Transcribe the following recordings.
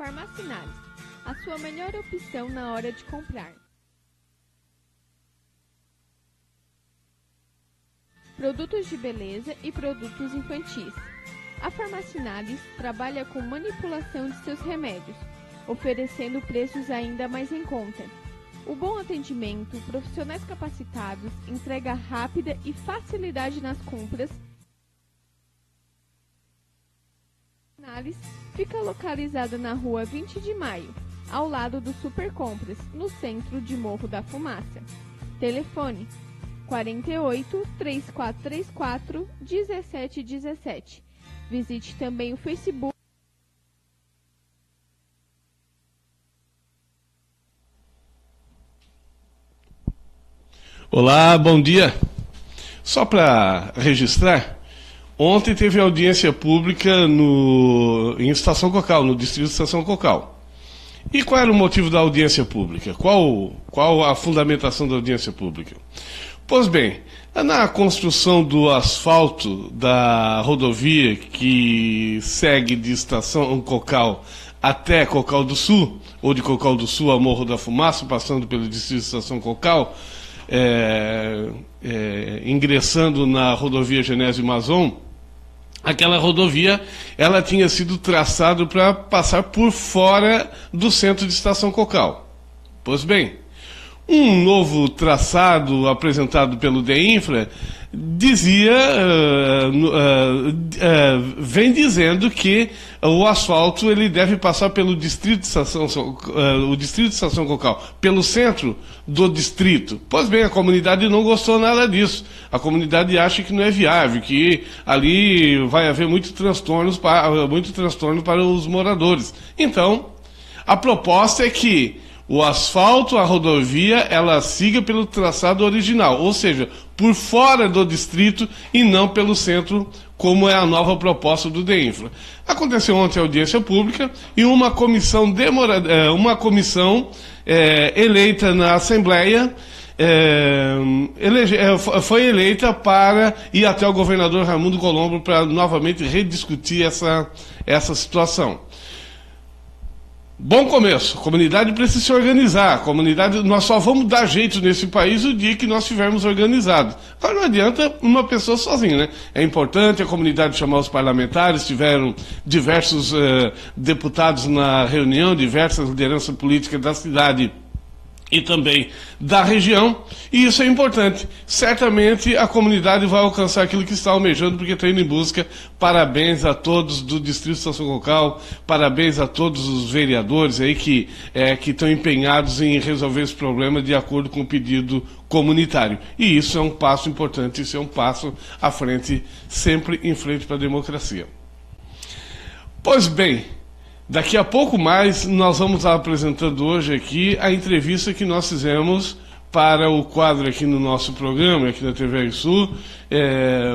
Farmacinális, a sua melhor opção na hora de comprar. Produtos de beleza e produtos infantis. A Farmacinális trabalha com manipulação de seus remédios, oferecendo preços ainda mais em conta. O bom atendimento, profissionais capacitados, entrega rápida e facilidade nas compras. A Farmacinális fica localizada na rua 20 de maio, ao lado do Super Compras, no centro de Morro da Fumaça. Telefone 48 3434 1717. Visite também o Facebook. Olá, bom dia. Só para registrar, ontem teve audiência pública em Estação Cocal, no distrito de Estação Cocal. E qual era o motivo da audiência pública? Qual a fundamentação da audiência pública? Pois bem, na construção do asfalto da rodovia que segue de Estação Cocal até Cocal do Sul, ou de Cocal do Sul a Morro da Fumaça, passando pelo distrito de Estação Cocal, ingressando na rodovia Genésio Mazon, aquela rodovia ela tinha sido traçada para passar por fora do centro de Estação Cocal. Pois bem, um novo traçado apresentado pelo DEINFRA vem dizendo que o asfalto ele deve passar pelo distrito de Estação Cocal, pelo centro do distrito. Pois bem, a comunidade não gostou nada disso. A comunidade acha que não é viável, que ali vai haver muito transtorno para os moradores. Então, a proposta é que o asfalto, a rodovia, ela siga pelo traçado original, ou seja, por fora do distrito e não pelo centro, como é a nova proposta do DEINFRA. Aconteceu ontem a audiência pública e uma comissão eleita na Assembleia foi eleita para ir até o governador Raimundo Colombo para novamente rediscutir essa situação. Bom começo, a comunidade precisa se organizar, nós só vamos dar jeito nesse país o dia que nós estivermos organizados. Agora não adianta uma pessoa sozinha, né? É importante a comunidade chamar os parlamentares, tiveram diversos deputados na reunião, diversas lideranças políticas da cidade e também da região, e isso é importante. Certamente a comunidade vai alcançar aquilo que está almejando, porque está indo em busca. Parabéns a todos do Distrito de Estação Cocal, parabéns a todos os vereadores aí que estão empenhados em resolver esse problema de acordo com o pedido comunitário. E isso é um passo importante, isso é um passo à frente, sempre em frente para a democracia. Pois bem, daqui a pouco mais, nós vamos estar apresentando hoje aqui a entrevista que nós fizemos para o quadro aqui no nosso programa, aqui na TV Sul,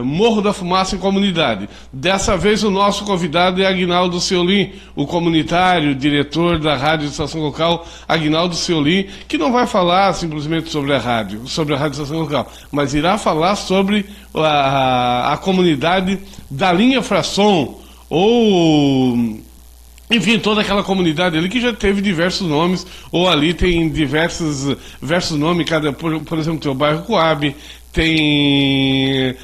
Morro da Fumaça em Comunidade. Dessa vez o nosso convidado é Aguinaldo Seolim, o comunitário, diretor da Rádio Estação Local, Aguinaldo Seolim, que não vai falar simplesmente sobre a rádio Estação Local, mas irá falar sobre a comunidade da linha Frasson, ou enfim, toda aquela comunidade ali que já teve diversos nomes, ou ali tem diversos nomes, por exemplo, tem o bairro Coab, tem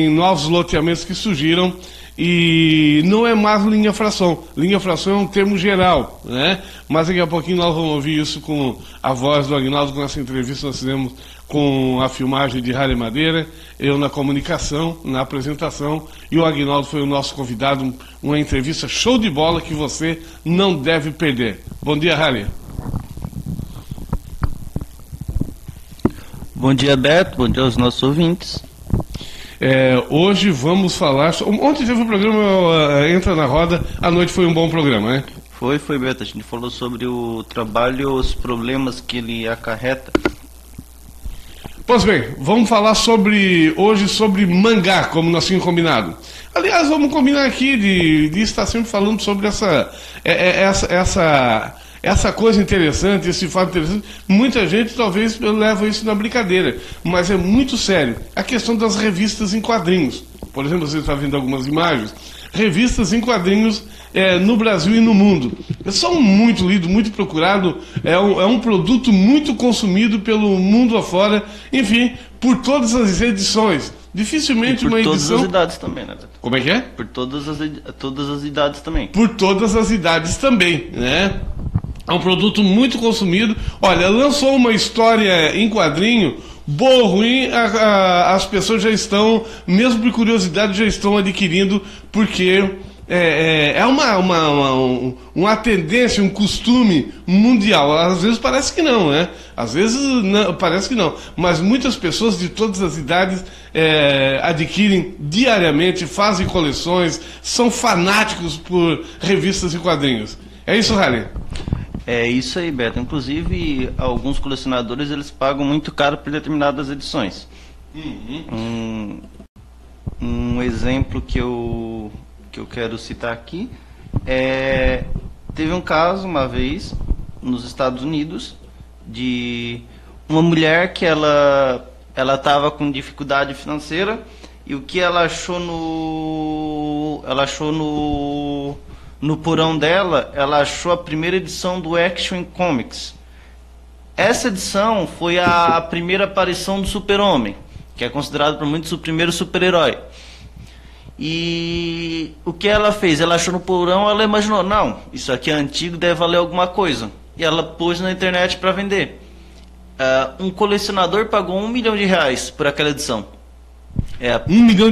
novos loteamentos que surgiram, e não é mais linha Frasson. Linha Frasson é um termo geral, né? Mas daqui a pouquinho nós vamos ouvir isso com a voz do Aguinaldo, com essa entrevista nós fizemos com a filmagem de Rádio Madeira, eu na comunicação, na apresentação, e o Aguinaldo foi o nosso convidado, uma entrevista show de bola que você não deve perder. Bom dia, Rália. Bom dia, Beto, bom dia aos nossos ouvintes. Hoje vamos falar... Ontem teve um programa Entra na Roda, à noite foi um bom programa, né? Foi, Beto, a gente falou sobre o trabalho, os problemas que ele acarreta. Pois bem, vamos falar hoje sobre mangá, como nós tínhamos combinado. Aliás, vamos combinar aqui de estar sempre falando sobre essa coisa interessante, esse fato interessante, muita gente talvez leva isso na brincadeira, mas é muito sério. A questão das revistas em quadrinhos. Por exemplo, você está vendo algumas imagens. Revistas em quadrinhos no Brasil e no mundo. São muito lidos, muito procurado, é um produto muito consumido pelo mundo afora, enfim, por todas as edições. Dificilmente uma edição... Por todas as idades também, né? Como é que é? Por todas as idades também. Por todas as idades também, né? É um produto muito consumido. Olha, lançou uma história em quadrinho, boa ou ruim, as pessoas já estão, mesmo por curiosidade, já estão adquirindo, porque é uma tendência, um costume mundial. Às vezes parece que não, né? Às vezes não, parece que não. Mas muitas pessoas de todas as idades adquirem diariamente, fazem coleções, são fanáticos por revistas e quadrinhos. É isso, Rally? É isso aí, Beto. Inclusive, alguns colecionadores eles pagam muito caro por determinadas edições. Um exemplo que eu quero citar aqui teve um caso uma vez nos Estados Unidos de uma mulher que ela estava com dificuldade financeira, e o que ela achou no porão dela, ela achou a primeira edição do Action Comics. Essa edição foi a primeira aparição do Super-Homem, que é considerado por muitos o primeiro super-herói. E o que ela fez? Ela achou no porão, ela imaginou, não, isso aqui é antigo, deve valer alguma coisa. E ela pôs na internet para vender. Um colecionador pagou R$1 milhão por aquela edição. R$1 milhão?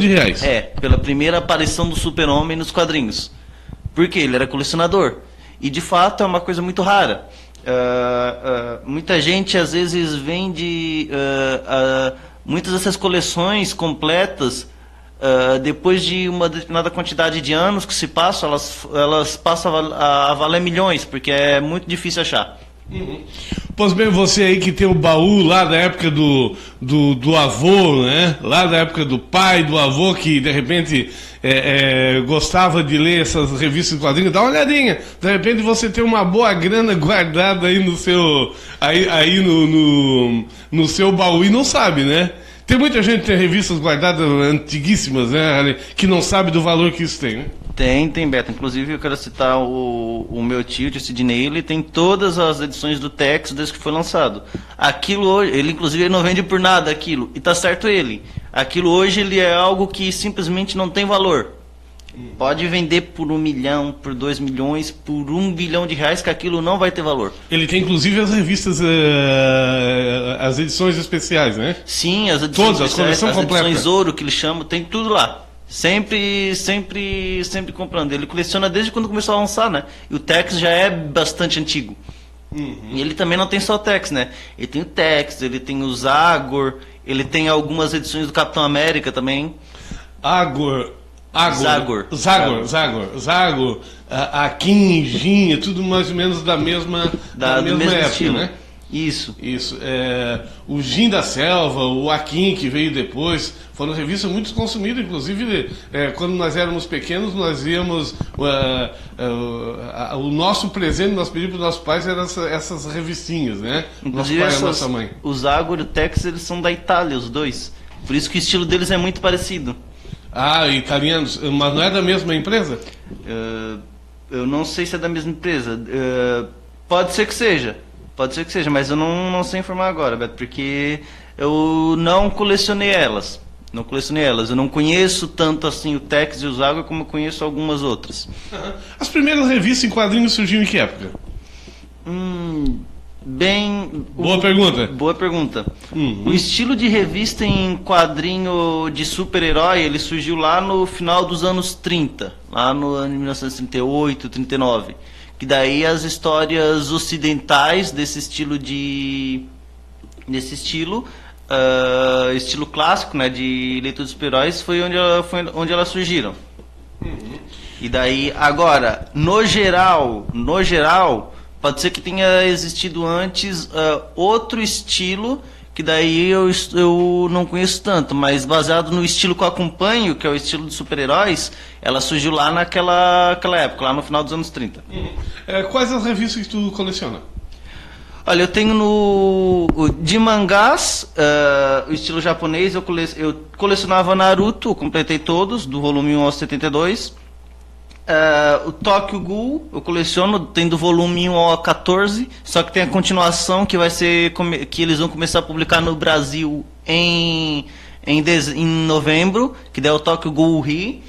Pela primeira aparição do Super-Homem nos quadrinhos. Porque ele era colecionador. E de fato é uma coisa muito rara. Muita gente às vezes vende muitas dessas coleções completas depois de uma determinada quantidade de anos que se passam, elas passam a valer milhões, porque é muito difícil achar. Pois bem, você aí que tem o baú lá da época do avô, né? Lá da época do pai, do avô, que de repente gostava de ler essas revistas de quadrinhos, dá uma olhadinha. De repente você tem uma boa grana guardada aí no seu no seu baú e não sabe, né? Tem muita gente que tem revistas guardadas antiguíssimas, né, que não sabe do valor que isso tem, né? Tem, Beto. Inclusive eu quero citar o meu tio, o Sidney, ele tem todas as edições do Tex desde que foi lançado. Aquilo hoje, ele inclusive não vende por nada aquilo, e tá certo ele. Aquilo hoje ele é algo que simplesmente não tem valor. Pode vender por 1 milhão, por 2 milhões, por R$1 bilhão, que aquilo não vai ter valor. Ele tem inclusive as revistas, as edições especiais, né? Sim, as edições todas, especiais, as edições ouro que eles chamam, tem tudo lá. Sempre comprando. Ele coleciona desde quando começou a lançar, né? E o Tex já é bastante antigo. E ele também não tem só o Tex, né? Ele tem o Tex, ele tem o Zagor, ele tem algumas edições do Capitão América também. Zagor, a Kim, Jin, é tudo mais ou menos da mesma época, estilo, né? Isso. O Jin da Selva, o Akin, que veio depois, foram revistas muito consumidas, inclusive quando nós éramos pequenos, nós íamos, o nosso presente, nós pedimos para os nossos pais eram essas revistinhas, né? Inclusive nosso pai e a nossa mãe. O Zagor e o Tex, eles são da Itália, os dois. Por isso que o estilo deles é muito parecido. Italianos, mas não é da mesma empresa? Eu não sei se é da mesma empresa. Pode ser que seja, mas eu não sei informar agora, Beto, porque eu não colecionei elas. Eu não conheço tanto assim o Tex e o Zagor como eu conheço algumas outras. As primeiras revistas em quadrinhos surgiram em que época? Boa pergunta. O estilo de revista em quadrinho de super-herói, ele surgiu lá no final dos anos 30, lá no ano de 1938, 39. Que daí as histórias ocidentais desse estilo estilo clássico, né, de leitura de super-heróis, foi onde elas surgiram. E daí, agora, no geral, pode ser que tenha existido antes outro estilo que daí eu não conheço tanto, mas baseado no estilo que eu acompanho, que é o estilo de super-heróis, ela surgiu lá naquela época, lá no final dos anos 30. Quais as revistas que tu coleciona? Olha, eu tenho de mangás, o estilo japonês, eu colecionava Naruto, completei todos, do volume 1 ao 72. O Tokyo Ghoul, eu coleciono, tem do volume 1 ao 14, só que tem a continuação que vai ser, que eles vão começar a publicar no Brasil em novembro, que daí é o Tokyo Ghoul Ri.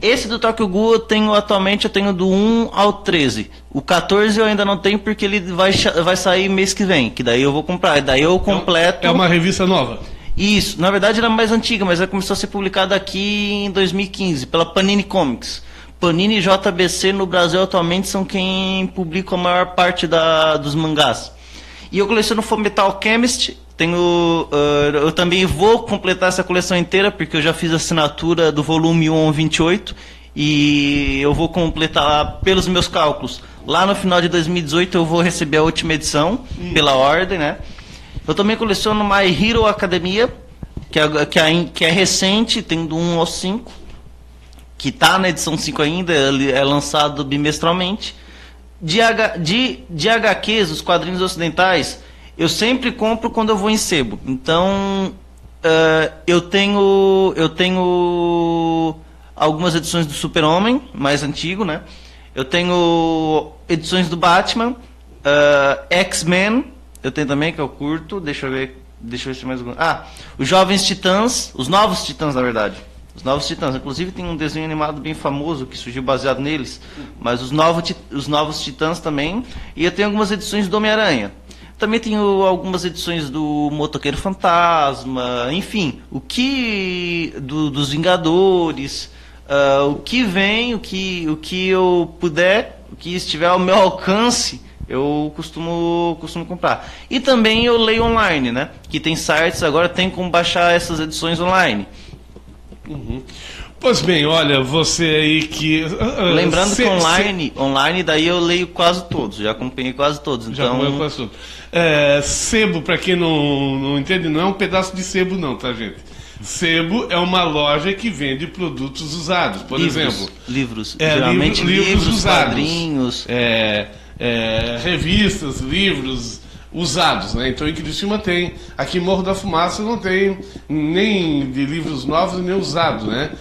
Esse do Tokyo Ghoul atualmente eu tenho do 1 ao 13. O 14 eu ainda não tenho porque ele vai sair mês que vem, que daí eu vou comprar, e daí eu completo. É uma revista nova? Isso, na verdade ela é mais antiga, mas ela começou a ser publicada aqui em 2015, pela Panini Comics. Panini e JBC no Brasil atualmente são quem publica a maior parte dos mangás. E eu coleciono Fullmetal Alchemist. Eu também vou completar essa coleção inteira, porque eu já fiz a assinatura do volume 1 ao 28. E eu vou completar pelos meus cálculos. Lá no final de 2018 eu vou receber a última edição, pela ordem, né? Eu também coleciono My Hero Academia, que é recente, tem do 1 ao 5. Que está na edição 5 ainda, ele é lançado bimestralmente. De HQs, os quadrinhos ocidentais, eu sempre compro quando eu vou em sebo. Então, eu tenho algumas edições do Super-Homem, mais antigo, né? Eu tenho edições do Batman, X-Men, eu tenho também, que eu curto. Deixa eu ver se mais algum. Os Jovens Titãs, os Novos Titãs, na verdade. Os Novos Titãs, inclusive tem um desenho animado bem famoso que surgiu baseado neles, mas os Novos Titãs também, e eu tenho algumas edições do Homem-Aranha. Também tenho algumas edições do Motoqueiro Fantasma, enfim, dos Vingadores, o que vem, o que eu puder, o que estiver ao meu alcance, eu costumo comprar. E também eu leio online, né? Que tem sites, agora tem como baixar essas edições online. Pois bem, olha, você aí que... Lembrando que online daí eu leio quase todos, já acompanhei quase todos. Então... Já acompanhei quase todos. Sebo, para quem não entende, não é um pedaço de sebo não, tá, gente? Sebo é uma loja que vende produtos usados, por exemplo. Livros, geralmente livros usados, quadrinhos, revistas, livros... usados, né? Então em Criciúma tem, aqui em Morro da Fumaça não tem nem de livros novos nem usados, né?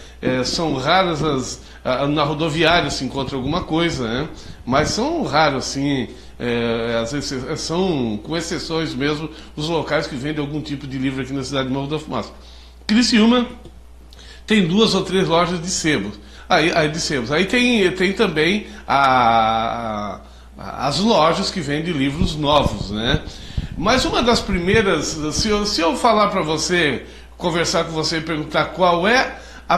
São raras na rodoviária se encontra alguma coisa, né? Mas são raros assim, às vezes são, com exceções mesmo, os locais que vendem algum tipo de livro aqui na cidade de Morro da Fumaça. Criciúma tem 2 ou 3 lojas de sebos. Aí tem também as lojas que vendem livros novos, né? Mas uma das primeiras, se eu falar para você, conversar com você e perguntar qual é a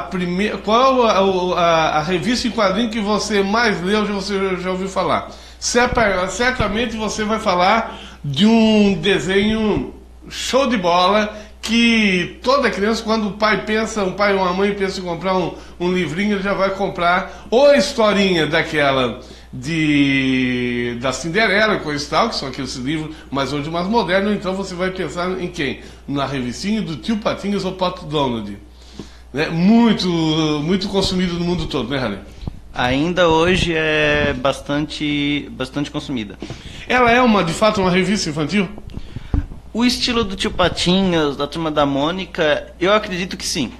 revista em quadrinho que você mais leu, você já ouviu falar. Certamente você vai falar de um desenho show de bola que toda criança, quando um pai ou uma mãe pensa em comprar um livrinho, ele já vai comprar ou a historinha daquela da Cinderela, coisa e tal, que são aqueles livros, mas hoje mais modernos. Então você vai pensar em quem? Na revistinha do Tio Patinhas ou Pato Donald, né? Muito consumido no mundo todo, né, Rally? Ainda hoje é bastante consumida. Ela é de fato uma revista infantil? O estilo do Tio Patinhas, da Turma da Mônica, eu acredito que sim.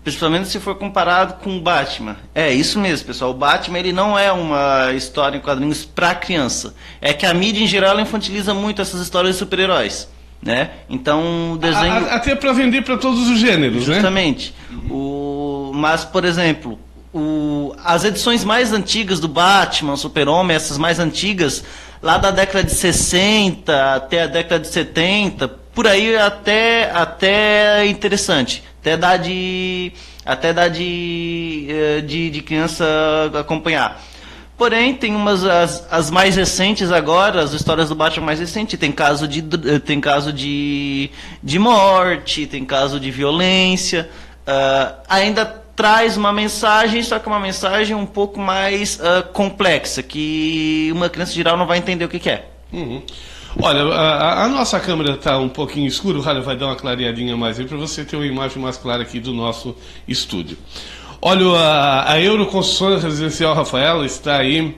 Principalmente se for comparado com o Batman. É isso mesmo, pessoal. O Batman ele não é uma história em quadrinhos para criança. É que a mídia em geral infantiliza muito essas histórias de super-heróis, né? Então o desenho... Até para vender para todos os gêneros, justamente, né? Mas, por exemplo, as edições mais antigas do Batman, Super-Homem, essas mais antigas, lá da década de 60 até a década de 70, por aí até é interessante. Até dá de criança acompanhar. Porém, tem as mais recentes agora, as histórias do Batman mais recentes, tem caso de morte, tem caso de violência, ainda traz uma mensagem, só que uma mensagem um pouco mais complexa, que uma criança geral não vai entender o que é. Uhum. Olha, a nossa câmera está um pouquinho escura, o Ralho vai dar uma clareadinha mais aí para você ter uma imagem mais clara aqui do nosso estúdio. Olha, a Euroconstruções Residencial Rafaela está aí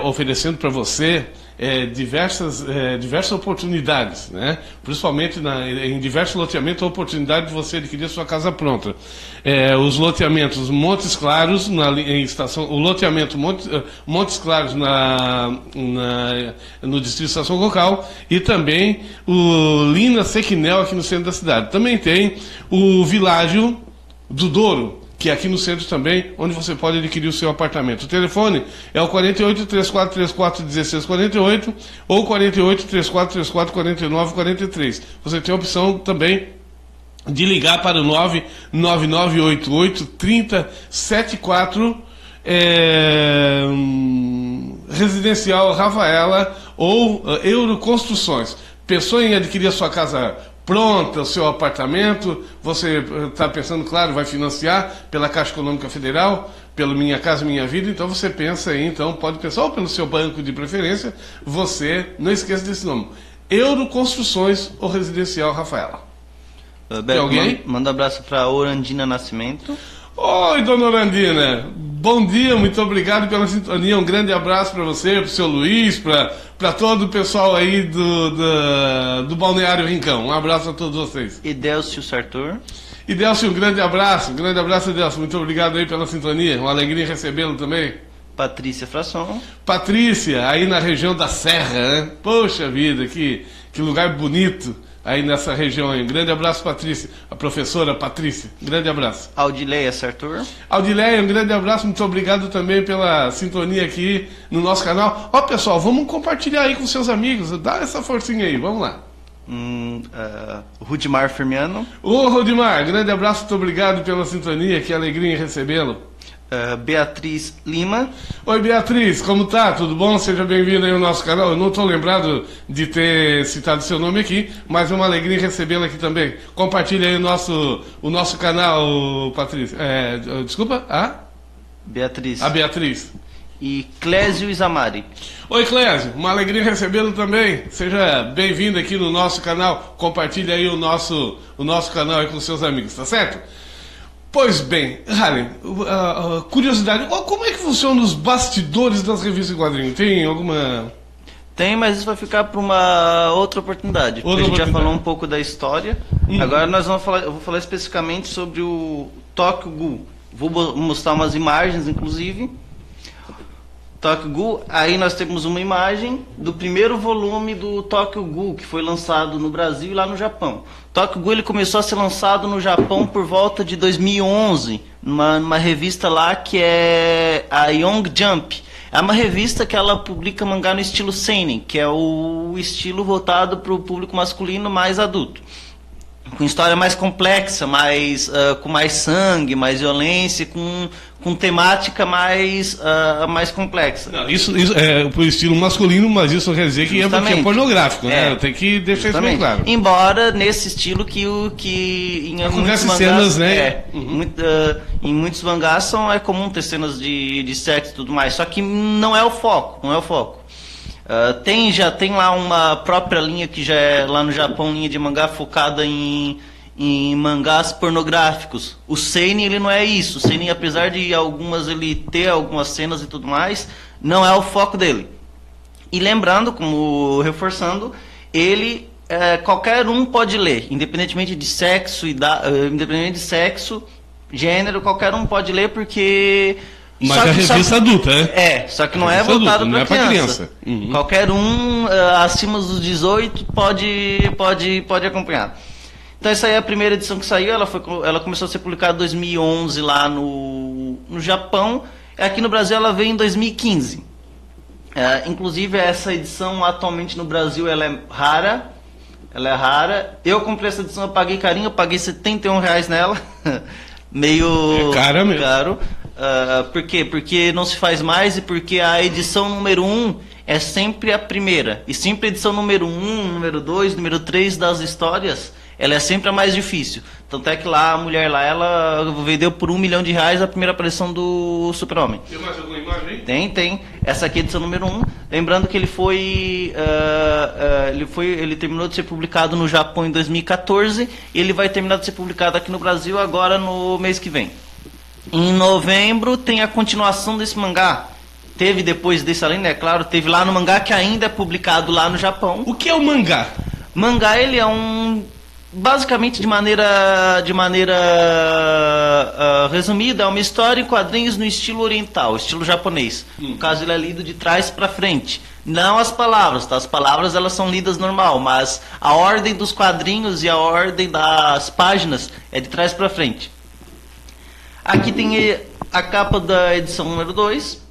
oferecendo para você diversas oportunidades, né? Principalmente em diversos loteamentos, a oportunidade de você adquirir a sua casa pronta. Os loteamentos Montes Claros, o loteamento Montes Claros no distrito Estação Cocal, e também o Lina Sequinel aqui no centro da cidade. Também tem o Világio do Douro, que é aqui no centro também, onde você pode adquirir o seu apartamento. O telefone é o 48 3434 1648 ou 48 3434 4943. Você tem a opção também de ligar para o 99988 3074 Residencial Rafaela ou Euroconstruções. Pensou em adquirir a sua casa pronta, o seu apartamento, você está pensando, claro, vai financiar pela Caixa Econômica Federal, pelo Minha Casa Minha Vida, então você pensa aí, então pode pensar, ou pelo seu banco de preferência, você, não esqueça desse nome, Euroconstruções ou Residencial Rafaela. Tem alguém? Manda um abraço para Orandina Nascimento. Oi, dona Orandina, bom dia, muito obrigado pela sintonia, um grande abraço para você, para o seu Luiz, para todo o pessoal aí do Balneário Rincão. Um abraço a todos vocês. E Delcio Sartor. E Delcio, um grande abraço, Delcio, muito obrigado aí pela sintonia, uma alegria recebê-lo também. Patrícia Frasson. Patrícia, aí na região da Serra, né? Poxa vida, que lugar bonito aí nessa região aí. Um grande abraço, Patrícia, a professora Patrícia, um grande abraço. Audileia Sartor. Audileia, um grande abraço, muito obrigado também pela sintonia aqui no nosso canal. Ó, pessoal, vamos compartilhar aí com seus amigos, dá essa forcinha aí, vamos lá. Rudimar Firmiano. Ô, Rudimar, grande abraço, muito obrigado pela sintonia, que alegria em recebê-lo. Beatriz Lima. Oi, Beatriz, como tá? Tudo bom? Seja bem-vinda aí ao nosso canal. Eu não estou lembrado de ter citado seu nome aqui, mas é uma alegria recebê-la aqui também. Compartilhe aí o nosso canal, Patrícia. Desculpa? Beatriz. A Beatriz. E Clésio Isamari. Oi, Clésio, uma alegria recebê-lo também. Seja bem-vindo aqui no nosso canal. Compartilhe aí o nosso canal aí com seus amigos, tá certo? Pois bem, Harry, curiosidade, como é que funcionam os bastidores das revistas em quadrinhos? Tem alguma... Tem, mas isso vai ficar para uma outra oportunidade. A gente já falou um pouco da história. Agora eu vou falar especificamente sobre o Tokyo Ghoul. Vou mostrar umas imagens, inclusive. Tokyo Ghoul, aí nós temos uma imagem do primeiro volume do Tokyo Ghoul, que foi lançado no Brasil e lá no Japão. Tokyo Ghoul ele começou a ser lançado no Japão por volta de 2011, numa revista lá que é a Young Jump. É uma revista que ela publica mangá no estilo seinen, que é o estilo voltado para o público masculino mais adulto. Com história mais complexa, com mais sangue, mais violência, com temática mais complexa. Não, isso é pro estilo masculino, mas isso não quer dizer que é pornográfico, né? Tem que deixar isso bem claro. Embora nesse estilo que em muitos mangás, cenas, né? Em muitos mangás é comum ter cenas de sexo e tudo mais, só que não é o foco, já tem lá uma própria linha que já é lá no Japão, linha de mangá focada em mangás pornográficos. O seinen ele não é isso. O seinen, apesar de ele ter algumas cenas e tudo mais, não é o foco dele. E lembrando, reforçando, ele qualquer um pode ler, independentemente de sexo, gênero, qualquer um pode ler porque... Mas é revista adulta, né? Só que não é voltado para criança. Uhum. Qualquer um acima dos 18 pode acompanhar. Então essa aí é a primeira edição que saiu, ela começou a ser publicada em 2011 lá no Japão. Aqui no Brasil ela veio em 2015. Inclusive essa edição atualmente no Brasil ela é rara. Eu comprei essa edição, eu paguei carinho, eu paguei R$71 nela. Meio cara mesmo. Caro. Por quê? Porque não se faz mais e porque a edição número 1 é sempre a primeira. E sempre a edição número 1, número 2, número 3 das histórias ela é sempre a mais difícil. Tanto é que lá a mulher lá, ela vendeu por R$1 milhão a primeira aparição do Super-Homem. Tem mais alguma imagem aí? Tem. Essa aqui é a edição número 1. Lembrando que ele terminou de ser publicado no Japão em 2014 e ele vai terminar de ser publicado aqui no Brasil agora no mês que vem. Em novembro tem a continuação desse mangá. Teve depois desse além, né? Claro, teve lá no mangá que ainda é publicado lá no Japão. O que é o mangá? Mangá, ele é basicamente de maneira resumida, é uma história em quadrinhos no estilo oriental, estilo japonês. No caso, ele é lido de trás para frente. Não as palavras, tá? As palavras elas são lidas normal, mas a ordem dos quadrinhos e a ordem das páginas é de trás para frente. Aqui tem a capa da edição número 2.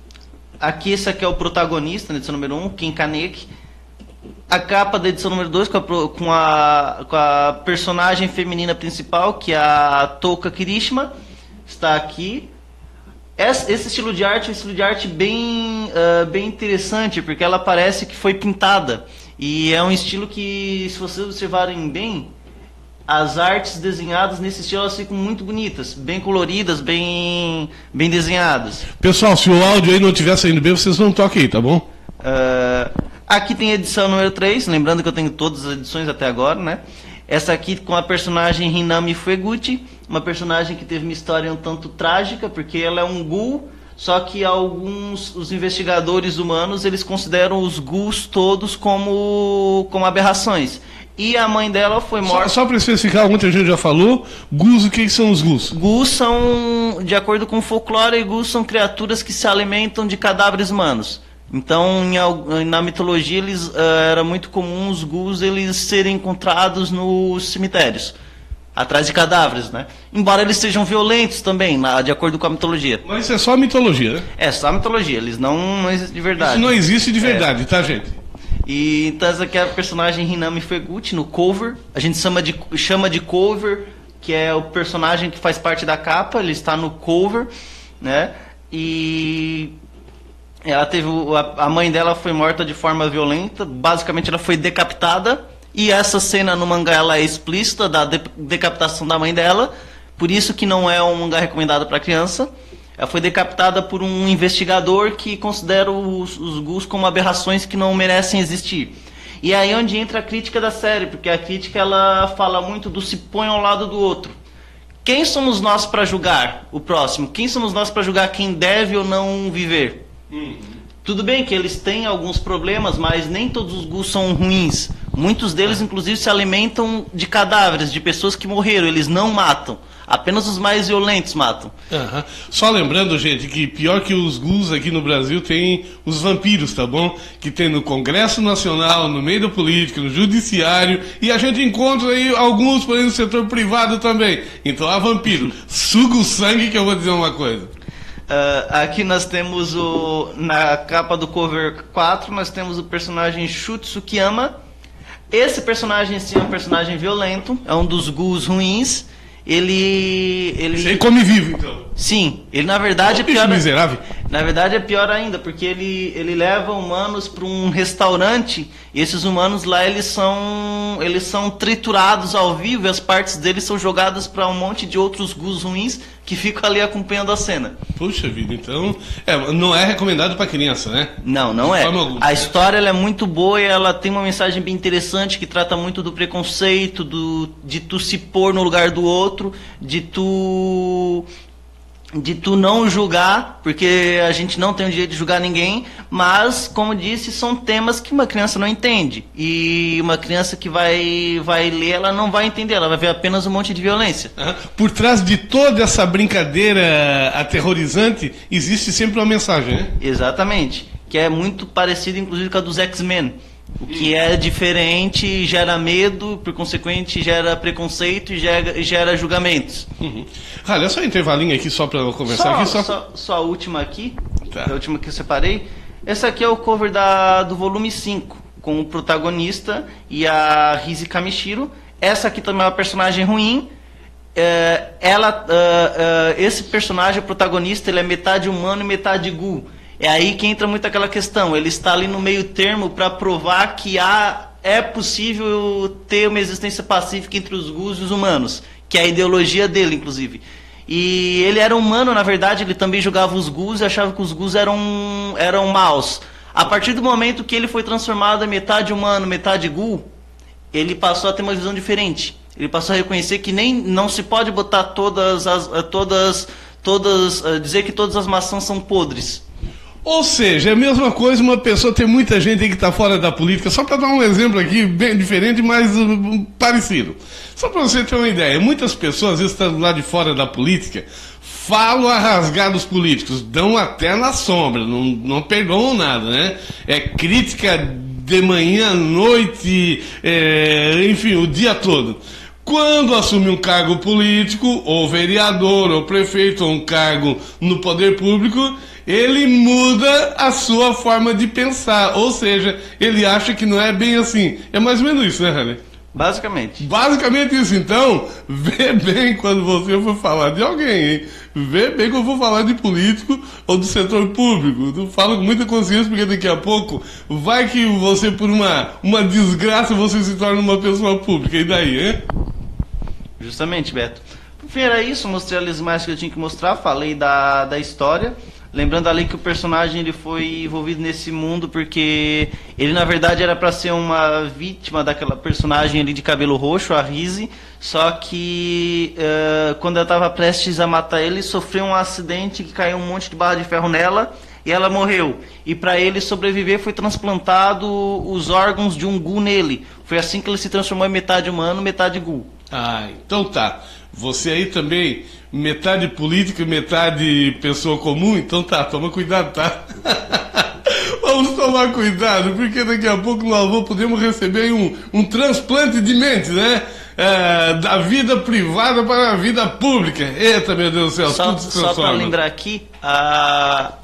Aqui esse aqui é o protagonista na edição número 1, Ken Kaneki. A capa da edição número 2 com a personagem feminina principal, que é a Touka Kirishima, está aqui. Esse estilo de arte é um estilo de arte bem interessante, porque ela parece que foi pintada. E é um estilo que, se vocês observarem bem, as artes desenhadas nesse estilo elas ficam muito bonitas, bem coloridas, bem desenhadas. Pessoal, se o áudio aí não estiver saindo bem, vocês não toquem aí, tá bom? Aqui tem a edição número 3, lembrando que eu tenho todas as edições até agora, né? Essa aqui com a personagem Hinami Fueguchi, uma personagem que teve uma história um tanto trágica, porque ela é um ghoul, só que os investigadores humanos, eles consideram os ghouls todos como aberrações. E a mãe dela foi morta... Só para especificar, ontem a gente já falou, ghouls, o que são os ghouls? Ghouls são, de acordo com o folclore, ghouls são criaturas que se alimentam de cadáveres humanos. Então, na mitologia, era muito comum os ghouls eles serem encontrados nos cemitérios, atrás de cadáveres, né? Embora eles sejam violentos também, de acordo com a mitologia. Mas isso é só mitologia, né? É só mitologia, eles não existem de verdade. Isso não existe de verdade, tá, gente? E então essa aqui é a personagem Hinami Fueguchi no cover. A gente chama de cover, que é o personagem que faz parte da capa, ele está no cover, né? E ela teve a mãe dela foi morta de forma violenta, basicamente ela foi decapitada, e essa cena no mangá ela é explícita da decapitação da mãe dela, por isso que não é um mangá recomendado para criança. Ela foi decapitada por um investigador que considera os ghouls como aberrações que não merecem existir. E é aí onde entra a crítica da série, porque a crítica ela fala muito do se põe ao lado do outro. Quem somos nós para julgar o próximo? Quem somos nós para julgar quem deve ou não viver? Tudo bem que eles têm alguns problemas, mas nem todos os ghouls são ruins. Muitos deles, inclusive, se alimentam de cadáveres, de pessoas que morreram. Eles não matam. Apenas os mais violentos matam. Uhum. Só lembrando, gente, que pior que os ghouls aqui no Brasil tem os vampiros, tá bom? Que tem no Congresso Nacional, no meio da política, no judiciário, e a gente encontra aí alguns, porém, no setor privado também. Então, há vampiro. Suga o sangue que eu vou dizer uma coisa. Aqui nós temos na capa do cover 4, nós temos o personagem Shu Tsukiyama. Esse personagem sim é um personagem violento, é um dos ghouls ruins. Ele come vivo, então. Sim, ele na verdade é pior. Miserável. Na verdade é pior ainda, porque ele leva humanos para um restaurante e esses humanos lá eles são triturados ao vivo e as partes deles são jogadas para um monte de outros ghouls ruins que ficam ali acompanhando a cena. Puxa vida, então não é recomendado para criança, né? Não é. A história ela é muito boa e ela tem uma mensagem bem interessante que trata muito do preconceito, de tu se pôr no lugar do outro, de tu não julgar, porque a gente não tem o direito de julgar ninguém, mas, como disse, são temas que uma criança não entende. E uma criança que vai ler, ela não vai entender, ela vai ver apenas um monte de violência. Por trás de toda essa brincadeira aterrorizante, existe sempre uma mensagem, né? Exatamente, que é muito parecido, inclusive, com a dos X-Men. O que é diferente gera medo, por consequente gera preconceito e gera julgamentos. Olha só um intervalinho aqui só para eu conversar. Só a última aqui, tá. A última que eu separei. Essa aqui é o cover do volume 5, com o protagonista e a Rize Kamishiro. Essa aqui também é uma personagem ruim. Esse personagem, o protagonista, ele é metade humano e metade ghoul. É aí que entra muito aquela questão. Ele está ali no meio termo para provar que há é possível ter uma existência pacífica entre os ghouls e os humanos, que é a ideologia dele, inclusive. E ele era humano, na verdade, ele também julgava os ghouls e achava que os ghouls eram maus. A partir do momento que ele foi transformado em metade humano, metade ghoul, ele passou a ter uma visão diferente. Ele passou a reconhecer que não se pode botar dizer que todas as maçãs são podres. Ou seja, é a mesma coisa uma pessoa, tem muita gente aí que está fora da política, só para dar um exemplo aqui bem diferente, mas parecido. Só para você ter uma ideia, muitas pessoas, às vezes estão lá de fora da política, falam a rasgar dos políticos, dão até na sombra, não perdoam nada, né? É crítica de manhã, à noite, enfim, o dia todo. Quando assume um cargo político, ou vereador, ou prefeito, ou um cargo no poder público, ele muda a sua forma de pensar. Ou seja, ele acha que não é bem assim. É mais ou menos isso, né, Rani? Basicamente. Basicamente isso. Então, vê bem quando você for falar de alguém, hein? Vê bem quando for falar de político ou do setor público. Fala com muita consciência, porque daqui a pouco vai que você, por uma desgraça, você se torna uma pessoa pública. E daí, hein? Justamente, Beto. Por fim, era isso. Mostrei as imagens que eu tinha que mostrar. Falei da história. Lembrando ali que o personagem ele foi envolvido nesse mundo porque ele na verdade era para ser uma vítima daquela personagem ali de cabelo roxo, a Rizzy, só que quando ela estava prestes a matar ele, sofreu um acidente que caiu um monte de barra de ferro nela e ela morreu. E para ele sobreviver foi transplantado os órgãos de um ghoul nele. Foi assim que ele se transformou em metade humano, metade ghoul. Ah, então tá. Você aí também, metade político e metade pessoa comum, então tá, toma cuidado, tá? Vamos tomar cuidado, porque daqui a pouco nós podemos receber um transplante de mente, né? Da vida privada para a vida pública. Eita, meu Deus do céu, tudo se transforma. Só para lembrar aqui,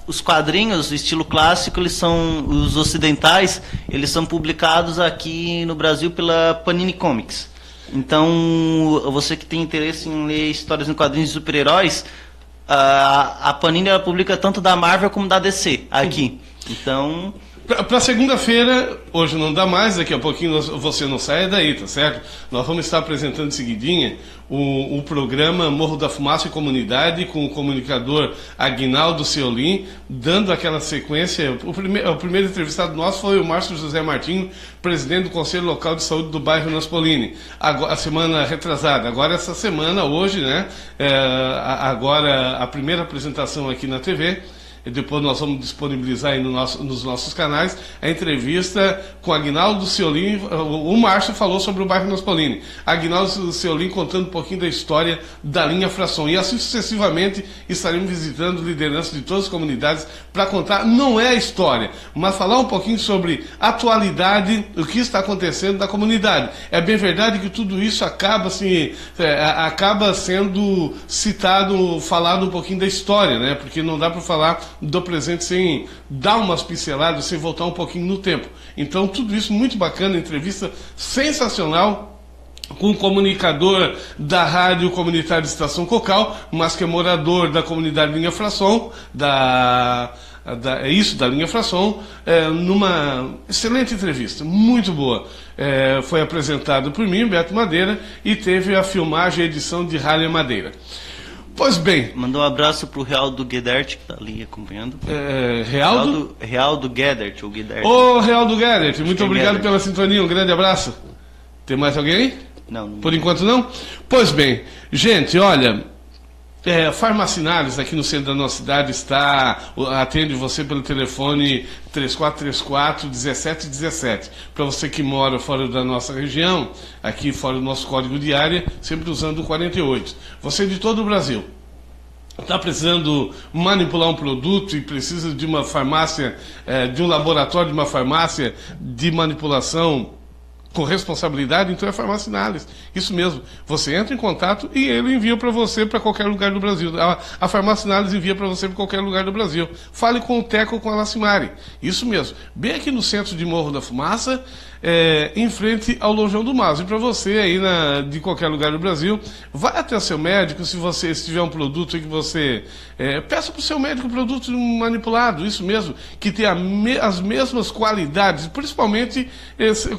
os quadrinhos, estilo clássico, os ocidentais, eles são publicados aqui no Brasil pela Panini Comics. Então, você que tem interesse em ler histórias em quadrinhos de super-heróis, a Panini ela publica tanto da Marvel como da DC aqui. Então, para segunda-feira, hoje não dá mais, daqui a pouquinho você não sai daí, tá certo? Nós vamos estar apresentando em seguidinha o programa Morro da Fumaça e Comunidade com o comunicador Aguinaldo Ceolim, dando aquela sequência. O primeiro entrevistado nosso foi o Márcio José Martinho, presidente do Conselho Local de Saúde do bairro Naspolini, a semana retrasada. Agora essa semana, hoje, né? Agora a primeira apresentação aqui na TV. E depois nós vamos disponibilizar aí nos nossos canais a entrevista com Aguinaldo Ceolim. O Márcio falou sobre o bairro Naspolini. Aguinaldo Ceolim contando um pouquinho da história da linha Fração. E assim sucessivamente estaremos visitando lideranças de todas as comunidades para contar, não é a história, mas falar um pouquinho sobre a atualidade, o que está acontecendo na comunidade. É bem verdade que tudo isso acaba sendo citado, falado um pouquinho da história, né? Porque não dá para falar do presente sem dar umas pinceladas, sem voltar um pouquinho no tempo. Então tudo isso muito bacana, entrevista sensacional com o comunicador da Rádio Comunitária de Estação Cocal, mas que é morador da comunidade Linha Fração, da Linha Fração, numa excelente entrevista, muito boa. Foi apresentado por mim, Beto Madeira, e teve a filmagem e edição de Ralha Madeira. Pois bem. Mandou um abraço pro Real do Guedert, que tá ali acompanhando. Real do Guedert, ou Guedert. Ô, Real do Guedert, muito obrigado pela sintonia, um grande abraço. Tem mais alguém? Não. Por enquanto não? Pois bem, gente, olha, Farmacinários aqui no centro da nossa cidade atende você pelo telefone 3434-1717. Para você que mora fora da nossa região, aqui fora do nosso código de área, sempre usando o 48. Você de todo o Brasil está precisando manipular um produto e precisa de uma farmácia, de um laboratório de uma farmácia de manipulação com responsabilidade, então é Farmacinales. Isso mesmo. Você entra em contato e ele envia para você para qualquer lugar do Brasil. A Farmacinales envia para você para qualquer lugar do Brasil. Fale com o Teco ou com a Lacimari. Isso mesmo. Bem aqui no centro de Morro da Fumaça, em frente ao Lojão do Mas. E para você aí de qualquer lugar do Brasil, vai até o seu médico, se tiver um produto aí que você... peça para o seu médico um produto manipulado, isso mesmo, que tem as mesmas qualidades, principalmente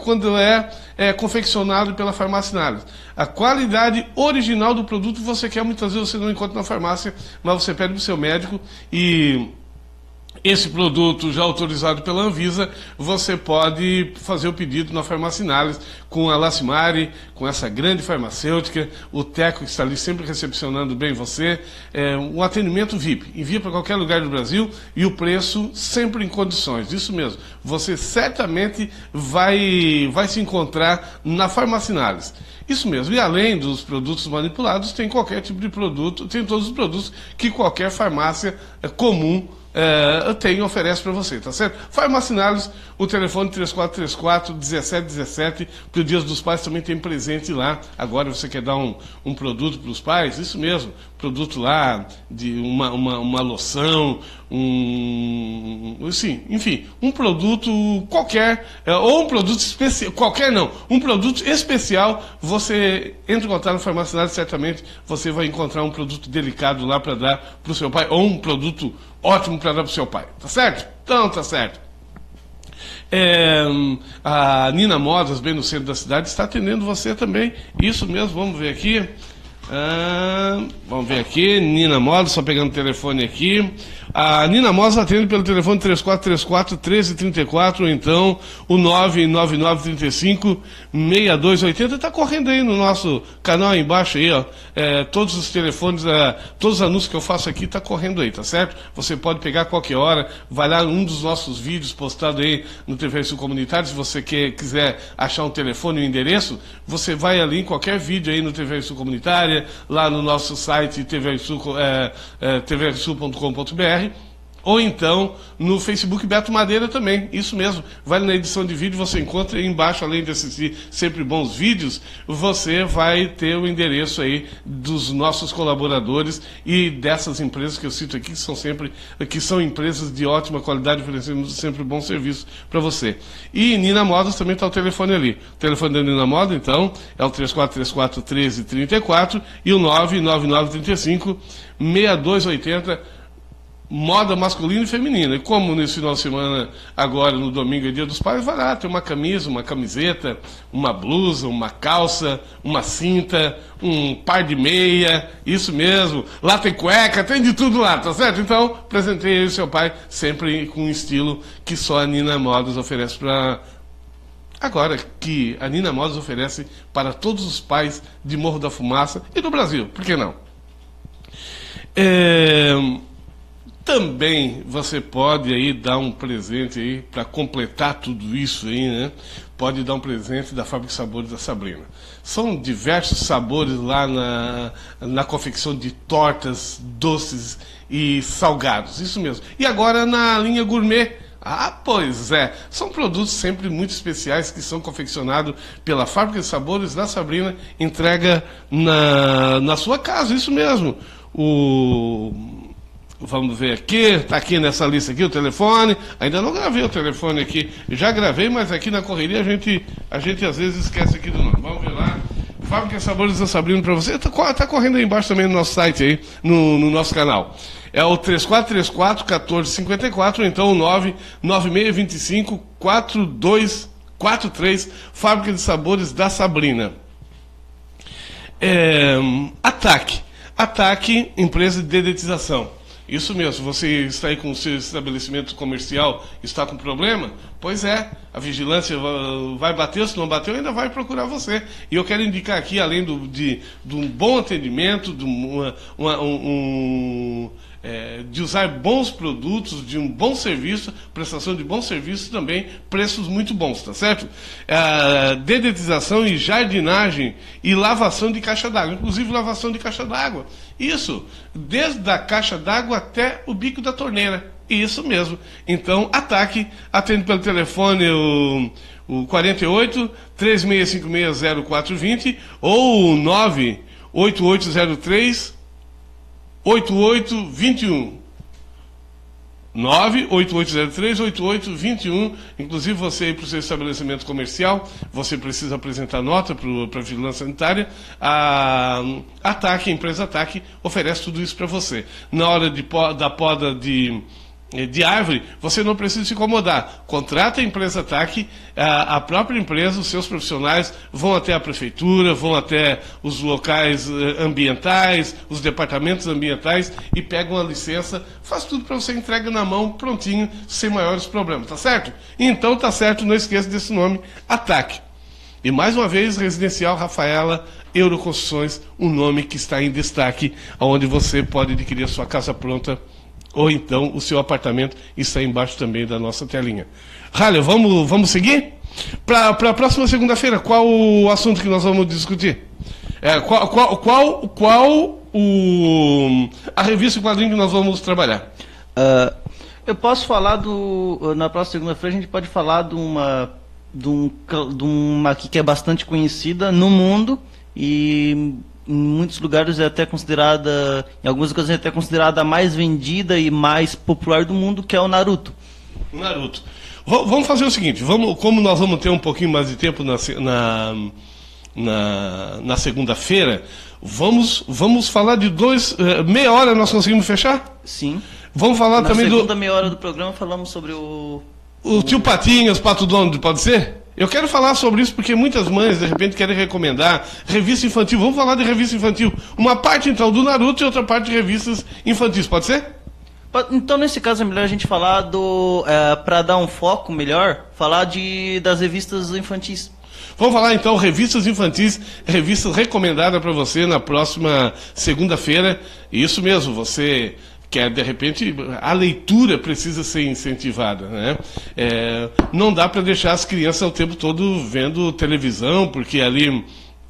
quando é confeccionado pela Farmacinales. A qualidade original do produto você quer, muitas vezes você não encontra na farmácia, mas você pede para o seu médico e... esse produto já autorizado pela Anvisa, você pode fazer o pedido na Farmacinales com a Lacimari, com essa grande farmacêutica, o Teco que está ali sempre recepcionando bem você, um atendimento VIP, envia para qualquer lugar do Brasil e o preço sempre em condições, isso mesmo, você certamente vai se encontrar na Farmacinales. Isso mesmo, e além dos produtos manipulados, tem qualquer tipo de produto, tem todos os produtos que qualquer farmácia comum oferece para você, tá certo? Farmacinales, o telefone 3434-1717, para o Dia dos Pais também tem presente lá. Agora você quer dar um produto para os pais, isso mesmo, produto lá de uma loção, enfim, um produto qualquer, ou um produto especial, qualquer não, um produto especial, você entra em contato no Farmacinales, certamente você vai encontrar um produto delicado lá para dar para o seu pai, ou um produto ótimo para dar para o seu pai, tá certo? Então, tá certo. A Nina Modas, bem no centro da cidade, está atendendo você também. Isso mesmo, vamos ver aqui. Vamos ver aqui, Nina Modas, só pegando o telefone aqui. A Nina Modas atende pelo telefone 3434-1334, ou então o 99935-6280. Está correndo aí no nosso canal aí embaixo aí, ó. Todos os telefones, todos os anúncios que eu faço aqui tá correndo aí, tá certo? Você pode pegar a qualquer hora, vai lá num dos nossos vídeos postados aí no TV Sul Comunitário. Se você quiser achar um telefone e um endereço, você vai ali em qualquer vídeo aí no TV Sul Comunitária, lá no nosso site tvsul.com.br, ou então no Facebook Beto Madeira também, isso mesmo, vai na edição de vídeo, você encontra aí embaixo, além de assistir sempre bons vídeos, você vai ter o endereço aí dos nossos colaboradores e dessas empresas que eu cito aqui, que são empresas de ótima qualidade, oferecendo sempre bom serviço para você. E Nina Modas também está o telefone ali, o telefone da Nina Moda, então, é o 3434-1334 e o 99935-6280, moda masculina e feminina. E como nesse final de semana, agora no domingo é Dia dos Pais, vai lá, tem uma camisa, uma camiseta, uma blusa, uma calça, uma cinta, um par de meia, isso mesmo. Lá tem cueca, tem de tudo lá, tá certo? Então, presenteie o seu pai sempre com um estilo que só a Nina Modas oferece para... Agora que a Nina Modas oferece para todos os pais de Morro da Fumaça e do Brasil, por que não? Também você pode aí dar um presente aí para completar tudo isso aí, né? Pode dar um presente da Fábrica de Sabores da Sabrina. São diversos sabores lá na confecção de tortas, doces e salgados, isso mesmo. E agora na linha gourmet. Pois é, são produtos sempre muito especiais que são confeccionados pela Fábrica de Sabores da Sabrina, entrega na sua casa, isso mesmo. Vamos ver aqui, está aqui nessa lista aqui o telefone, ainda não gravei o telefone aqui, já gravei, mas aqui na correria a gente às vezes esquece aqui do nome. Vamos ver lá, Fábrica de Sabores da Sabrina para você, está correndo aí embaixo também no nosso site aí, no nosso canal. É o 3434-1454, ou então o 99625-4243, Fábrica de Sabores da Sabrina. Ataque, empresa de dedetização. Isso mesmo, você está aí com o seu estabelecimento comercial, está com problema? Pois é, a vigilância vai bater, se não bateu, ainda vai procurar você. E eu quero indicar aqui, além de um bom atendimento, de usar bons produtos, de um bom serviço, prestação de bom serviço também, preços muito bons, tá certo? Dedetização e jardinagem e lavação de caixa d'água, inclusive lavação de caixa d'água. Isso, desde a caixa d'água até o bico da torneira. Isso mesmo. Então, atende pelo telefone o 48 36560420 ou o 98803 8821. 98803-8821. Inclusive, você ir para o seu estabelecimento comercial, você precisa apresentar nota para a vigilância sanitária. A empresa ATAC, oferece tudo isso para você. Na hora da poda de árvore, você não precisa se incomodar. Contrata a empresa ATAC, a própria empresa, os seus profissionais vão até a prefeitura, vão até os locais ambientais, os departamentos ambientais e pegam a licença, faz tudo para você, entrega na mão, prontinho, sem maiores problemas, tá certo? Então tá certo, não esqueça desse nome, ATAC. E mais uma vez, Residencial Rafaela Euroconstruções, um nome que está em destaque, onde você pode adquirir a sua casa pronta ou então o seu apartamento está embaixo também da nossa telinha. Ralho, vamos seguir? Para a próxima segunda-feira, qual o assunto que nós vamos discutir? Qual a revista e quadrinho que nós vamos trabalhar? Eu posso falar na próxima segunda-feira a gente pode falar de uma aqui que é bastante conhecida no mundo e em muitos lugares é até considerada, em algumas ocasiões é até considerada a mais vendida e mais popular do mundo, que é o Naruto. Naruto. Vamos fazer o seguinte, como nós vamos ter um pouquinho mais de tempo na segunda-feira, vamos falar de meia hora nós conseguimos fechar? Sim. Vamos falar também na segunda meia hora do programa falamos sobre o Tio Patinhas, Pato Dono, pode ser? Eu quero falar sobre isso porque muitas mães, de repente, querem recomendar revista infantil. Vamos falar de revista infantil. Uma parte, então, do Naruto e outra parte de revistas infantis. Pode ser? Então, nesse caso, é melhor a gente falar para dar um foco melhor, falar das revistas infantis. Vamos falar, então, revistas infantis, revistas recomendadas para você na próxima segunda-feira. Isso mesmo, você... que de repente a leitura precisa ser incentivada, né? Não dá para deixar as crianças o tempo todo vendo televisão, porque ali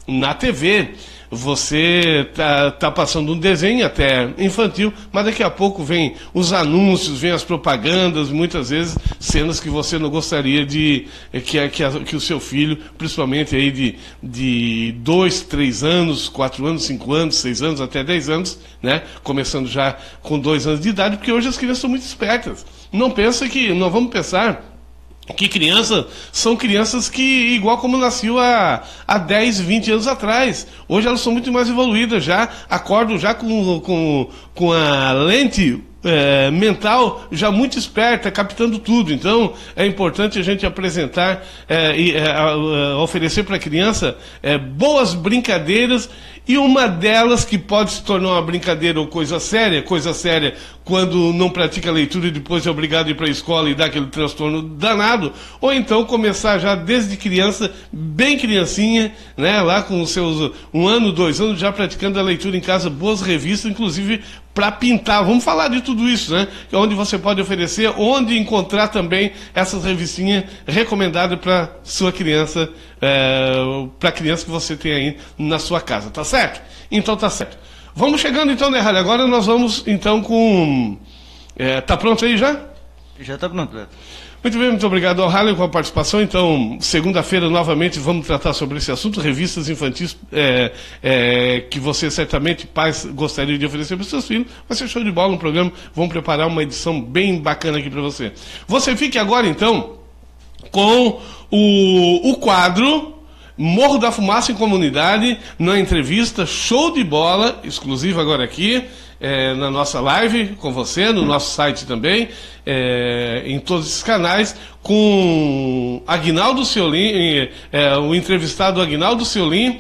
na TV você tá passando um desenho até infantil, mas daqui a pouco vem os anúncios, vem as propagandas, muitas vezes cenas que você não gostaria que o seu filho, principalmente aí de 2, 3 anos, 4 anos, 5 anos, 6 anos, até 10 anos, né? Começando já com 2 anos de idade, porque hoje as crianças são muito espertas. Não vamos pensar que crianças são crianças que, igual como nasceu há 10, 20 anos atrás. Hoje elas são muito mais evoluídas, já acordam já com a lente mental já muito esperta, captando tudo. Então, é importante a gente apresentar e oferecer para a criança boas brincadeiras, e uma delas que pode se tornar uma brincadeira ou coisa séria quando não pratica leitura e depois é obrigado a ir para a escola e dá aquele transtorno danado, ou então começar já desde criança, bem criancinha, né, lá com os seus 1 ano, 2 anos, já praticando a leitura em casa, boas revistas, inclusive para pintar. Vamos falar de tudo isso, né? Onde você pode oferecer, onde encontrar também essas revistinhas recomendadas para sua criança, para a criança que você tem aí na sua casa, tá certo? Então tá certo. Vamos chegando então, né, Rally? Agora nós vamos então com... tá pronto aí já? Já tá pronto, Beto. Muito bem, muito obrigado ao Rally com a participação. Então, segunda-feira, novamente, vamos tratar sobre esse assunto, revistas infantis que você, certamente, pais, gostaria de oferecer para os seus filhos. Vai ser show de bola no programa. Vamos preparar uma edição bem bacana aqui para você. Você fique agora, então, com o quadro Morro da Fumaça em Comunidade, na entrevista, show de bola, exclusiva agora aqui, na nossa live com você, no nosso site também, em todos esses canais, com Aguinaldo Ciolin, o entrevistado Aguinaldo Ciolin,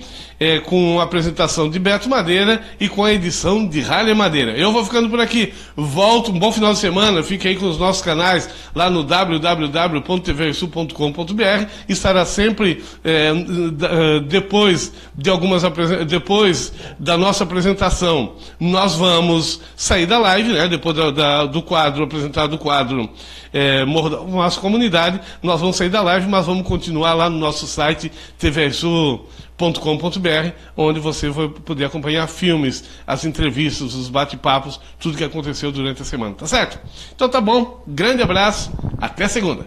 com a apresentação de Beto Madeira e com a edição de Ralha Madeira. Eu vou ficando por aqui. Volto, um bom final de semana. Fique aí com os nossos canais lá no www.tvsul.com.br. Estará sempre depois da nossa apresentação. Nós vamos sair da live, né? Depois do quadro apresentado, do quadro Morro da Fumaça Comunidade. Nós vamos sair da live, mas vamos continuar lá no nosso site tvsul.com.br, onde você vai poder acompanhar filmes, as entrevistas, os bate-papos, tudo que aconteceu durante a semana, tá certo? Então tá bom, grande abraço, até segunda.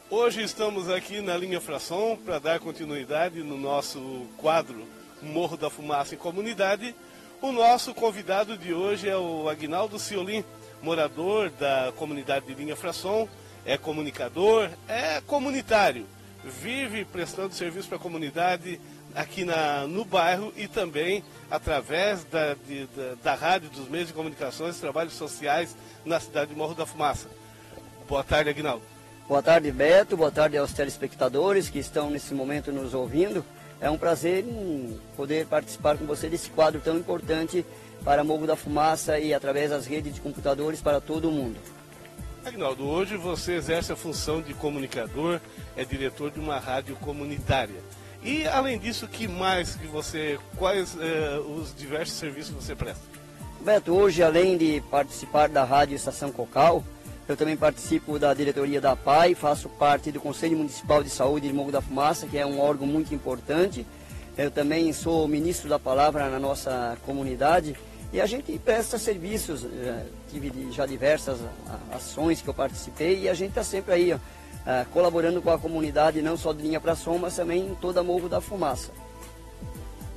Hoje estamos aqui na linha Fração para dar continuidade no nosso quadro Morro da Fumaça em Comunidade. O nosso convidado de hoje é o Aguinaldo Ciolim, morador da comunidade de Linha Fração, é comunicador, é comunitário, vive prestando serviço para a comunidade aqui no bairro e também através da rádio, dos meios de comunicações, trabalhos sociais na cidade de Morro da Fumaça. Boa tarde, Aguinaldo. Boa tarde, Beto. Boa tarde aos telespectadores que estão nesse momento nos ouvindo. É um prazer poder participar com você desse quadro tão importante para Morro da Fumaça e através das redes de computadores para todo o mundo. Aguinaldo, hoje você exerce a função de comunicador, é diretor de uma rádio comunitária. E além disso, quais os diversos serviços que você presta? Beto, hoje além de participar da Rádio Estação Cocal, eu também participo da diretoria da PAI, faço parte do Conselho Municipal de Saúde de Morro da Fumaça, que é um órgão muito importante. Eu também sou ministro da palavra na nossa comunidade e a gente presta serviços, tive já diversas ações que eu participei e a gente está sempre aí colaborando com a comunidade, não só de Linha Fração, mas também em toda Morro da Fumaça.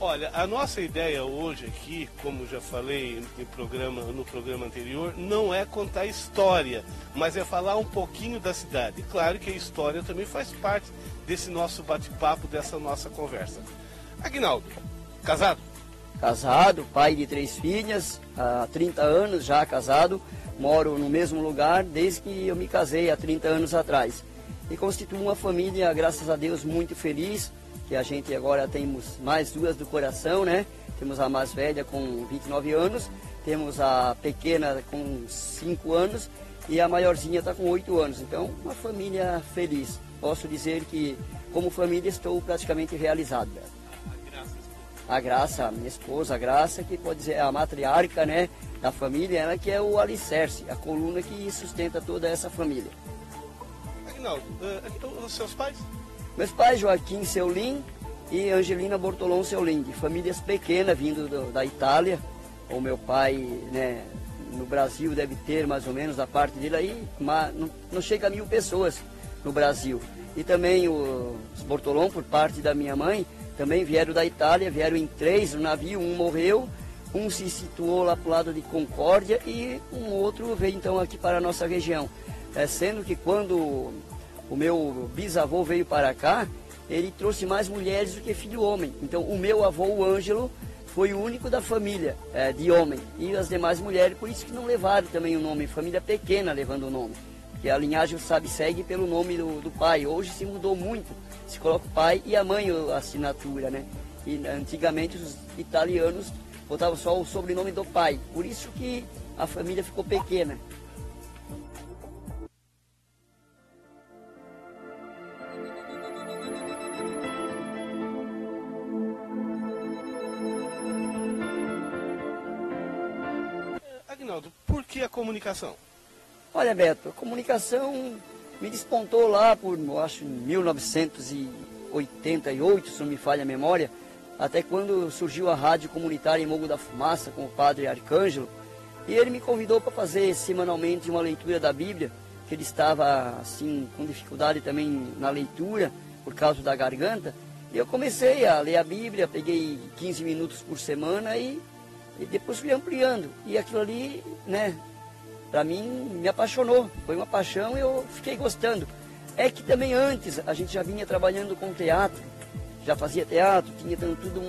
Olha, a nossa ideia hoje aqui, como já falei no programa anterior, não é contar história, mas é falar um pouquinho da cidade. Claro que a história também faz parte desse nosso bate-papo, dessa nossa conversa. Aguinaldo, casado? Casado, pai de 3 filhas, há 30 anos já casado, moro no mesmo lugar desde que eu me casei há 30 anos atrás. E constituo uma família, graças a Deus, muito feliz, que a gente agora temos mais 2 do coração, né? Temos a mais velha com 29 anos, temos a pequena com 5 anos e a maiorzinha está com 8 anos. Então, uma família feliz. Posso dizer que, como família, estou praticamente realizado. A Graça, a minha esposa, a Graça, que pode dizer a matriarca, né, da família, ela que é o alicerce, a coluna que sustenta toda essa família. Aguinaldo, os seus pais? Meus pais, Joaquim Ciolim e Angelina Bortolom Ciolim, de famílias pequenas, vindo da Itália. O meu pai, né, no Brasil deve ter mais ou menos, da parte dele aí, não chega a 1000 pessoas no Brasil. E também os Bortolom, por parte da minha mãe, também vieram da Itália, vieram em 3 no navio, um morreu, um se situou lá para o lado de Concórdia e um outro veio então aqui para a nossa região. Sendo que quando o meu bisavô veio para cá, ele trouxe mais mulheres do que filho homem. Então o meu avô, o Ângelo, foi o único da família de homem. E as demais mulheres, por isso que não levaram também o nome, família pequena levando o nome. Porque a linhagem, sabe, segue pelo nome do pai. Hoje se mudou muito, se coloca o pai e a mãe a assinatura, né? E antigamente os italianos botavam só o sobrenome do pai. Por isso que a família ficou pequena. Aguinaldo, por que a comunicação? Olha, Beto, a comunicação me despontou lá por, eu acho, 1988, se não me falha a memória, até quando surgiu a rádio comunitária em Morro da Fumaça com o padre Arcângelo, e ele me convidou para fazer semanalmente uma leitura da Bíblia, que ele estava, assim, com dificuldade também na leitura, por causa da garganta, e eu comecei a ler a Bíblia, peguei 15 minutos por semana e depois fui ampliando, e aquilo ali, né, para mim me apaixonou, foi uma paixão e eu fiquei gostando. É que também antes a gente já vinha trabalhando com teatro, já fazia teatro, tinha tudo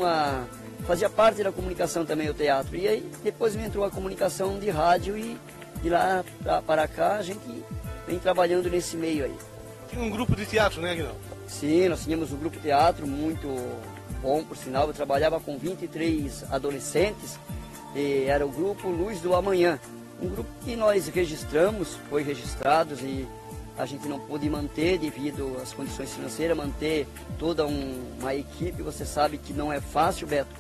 fazia parte da comunicação também o teatro. E aí depois me entrou a comunicação de rádio e de lá para cá a gente vem trabalhando nesse meio aí. Tem um grupo de teatro, né, Aguinaldo? Sim, nós tínhamos um grupo de teatro muito bom, por sinal. Eu trabalhava com 23 adolescentes e era o grupo Luz do Amanhã. Um grupo que nós registramos, foi registrado e a gente não pôde manter devido às condições financeiras, manter toda uma equipe, você sabe que não é fácil, Beto.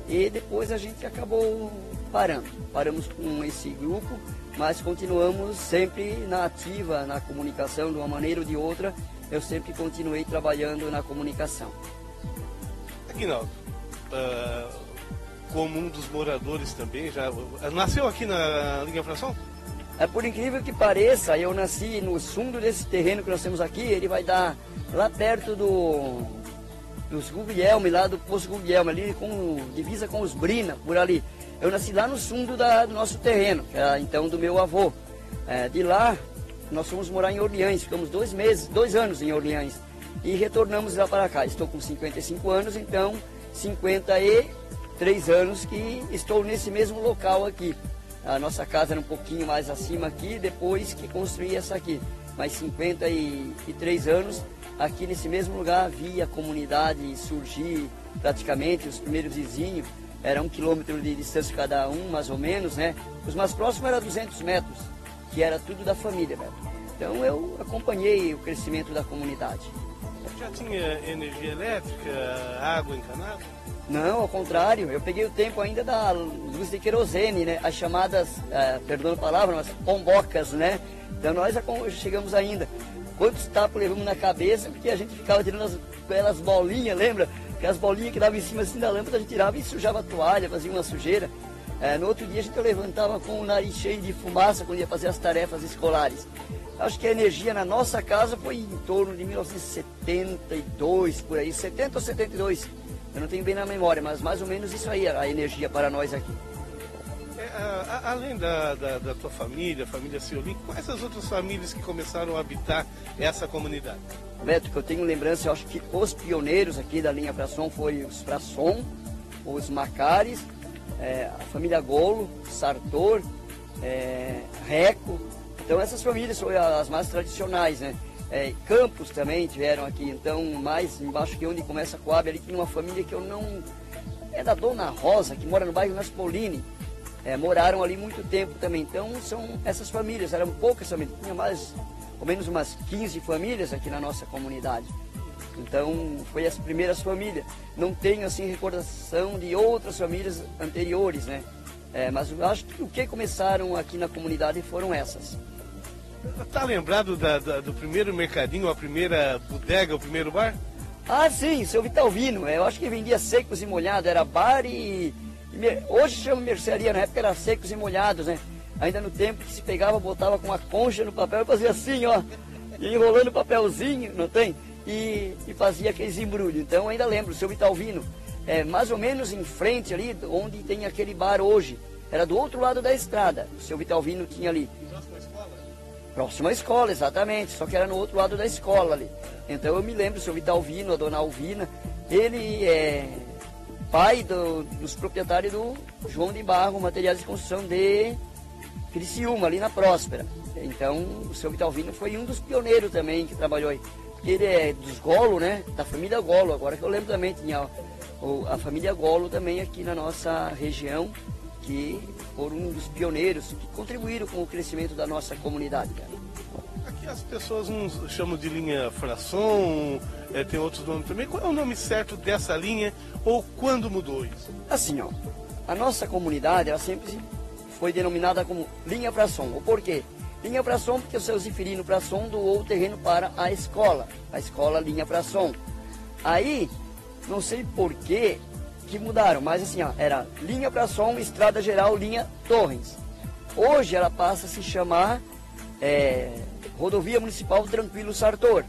E depois a gente acabou paramos com esse grupo, mas continuamos sempre na ativa, na comunicação, de uma maneira ou de outra, eu sempre continuei trabalhando na comunicação. Aguinaldo, como um dos moradores também, já nasceu aqui na Linha Fração? Por incrível que pareça, eu nasci no fundo desse terreno que nós temos aqui. Ele vai dar lá perto dos Guglielmi, lá do Poço Guglielmi, ali divisa com os Brina, por ali. Eu nasci lá no fundo do nosso terreno, que era então do meu avô. De lá, nós fomos morar em Orleans, ficamos 2 anos em Orleans e retornamos lá para cá. Estou com 55 anos, então 53 anos que estou nesse mesmo local aqui. A nossa casa era um pouquinho mais acima aqui, depois que construí essa aqui. Mas 53 anos aqui nesse mesmo lugar, vi a comunidade surgir praticamente, os primeiros vizinhos. Era 1 quilômetro de distância cada um, mais ou menos, né? Os mais próximos eram 200 metros, que era tudo da família, velho. Então eu acompanhei o crescimento da comunidade. Já tinha energia elétrica, água encanada? Não, ao contrário, eu peguei o tempo ainda da luz de querosene, né? As chamadas, perdão a palavra, mas pombocas, né? Então nós chegamos ainda. Quantos tapas levamos na cabeça, porque a gente ficava tirando aquelas bolinhas, lembra? Aquelas bolinhas que davam em cima assim da lâmpada, a gente tirava e sujava a toalha, fazia uma sujeira. No outro dia a gente levantava com o nariz cheio de fumaça quando ia fazer as tarefas escolares. Acho que a energia na nossa casa foi em torno de 1972, por aí, 70 ou 72. Eu não tenho bem na memória, mas mais ou menos isso aí, a energia para nós aqui. Além da tua família, família Ciolim, quais as outras famílias que começaram a habitar essa comunidade? Beto, que eu tenho lembrança, eu acho que os pioneiros aqui da linha Frasson foram os Frasson, os Macares, a família Golo, Sartor, Reco. Então essas famílias foram as mais tradicionais, né? Campos também tiveram aqui, então mais embaixo que onde começa a Coab, ali tinha uma família que eu não... É da Dona Rosa, que mora no bairro Naspolini. Moraram ali muito tempo também, então são essas famílias, eram poucas famílias, tinha mais ou menos umas 15 famílias aqui na nossa comunidade. Então foi as primeiras famílias, não tenho assim recordação de outras famílias anteriores, né? Mas eu acho que o que começaram aqui na comunidade foram essas. Tá lembrado do primeiro mercadinho, a primeira bodega, o primeiro bar? Ah, sim, seu Vitalvino. Eu acho que vendia secos e molhados, era bar hoje chama mercearia, na época era secos e molhados, né? Ainda no tempo que se pegava, botava com uma concha no papel e fazia assim, ó, enrolando o papelzinho, não tem? E fazia aqueles embrulhos. Então ainda lembro, seu Vitalvino, mais ou menos em frente ali, onde tem aquele bar hoje. Era do outro lado da estrada, o seu Vitalvino tinha ali. Próxima à escola, exatamente, só que era no outro lado da escola ali. Então eu me lembro, o seu Vitalvino, a dona Alvina, ele é pai dos proprietários do João de Barro, materiais de construção de Criciúma, ali na Próspera. Então o seu Vitalvino foi um dos pioneiros também que trabalhou aí. Ele é dos Golo, né, da família Golo, agora que eu lembro também, tinha a família Golo também aqui na nossa região, que foram um dos pioneiros que contribuíram com o crescimento da nossa comunidade. Aqui as pessoas uns chamam de linha Frasson, tem outros nomes também. Qual é o nome certo dessa linha ou quando mudou isso? Assim, ó, a nossa comunidade ela sempre foi denominada como linha Frasson. O porquê? Linha Frasson porque o seu Zifirino Frasson doou o terreno para a escola linha Frasson. Aí, não sei porquê que mudaram, mas assim, ó, era linha Frasson, Estrada Geral, linha Torrens. Hoje ela passa a se chamar Rodovia Municipal Tranquilo Sartor.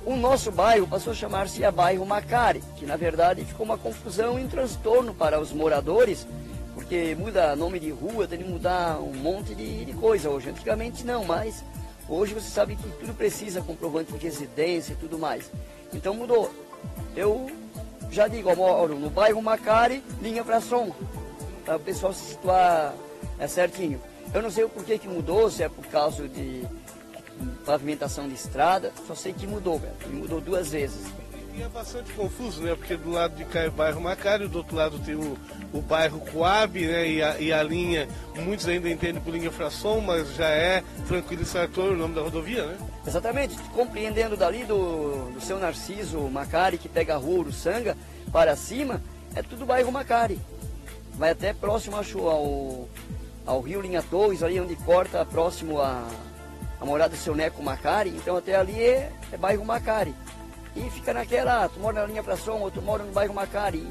O nosso bairro passou a chamar-se bairro Macari, que na verdade ficou uma confusão e um transtorno para os moradores, porque muda nome de rua, tem que mudar um monte de coisa hoje. Antigamente não, mas hoje você sabe que tudo precisa comprovante de residência e tudo mais. Então mudou. Eu já digo, eu moro no bairro Macari, linha Frasson, para o pessoal se situar certinho. Eu não sei o porquê que mudou, se é por causa de pavimentação de estrada, só sei que mudou, velho. Mudou 2 vezes. E é bastante confuso, né? Porque do lado de cá é o bairro Macari, do outro lado tem o bairro Coab, né? E a linha, muitos ainda entendem por linha Frasson, mas já é Tranquilo Sartor o nome da rodovia, né? Exatamente, compreendendo dali do seu Narciso Macari, que pega a rua Uruçanga para cima, é tudo bairro Macari. Vai até próximo, acho, ao Rio Linha Torres, ali onde corta, próximo a morada do seu Neco Macari, então até ali é bairro Macari. E fica naquela, tu mora na linha Frasson, outro mora no bairro Macari.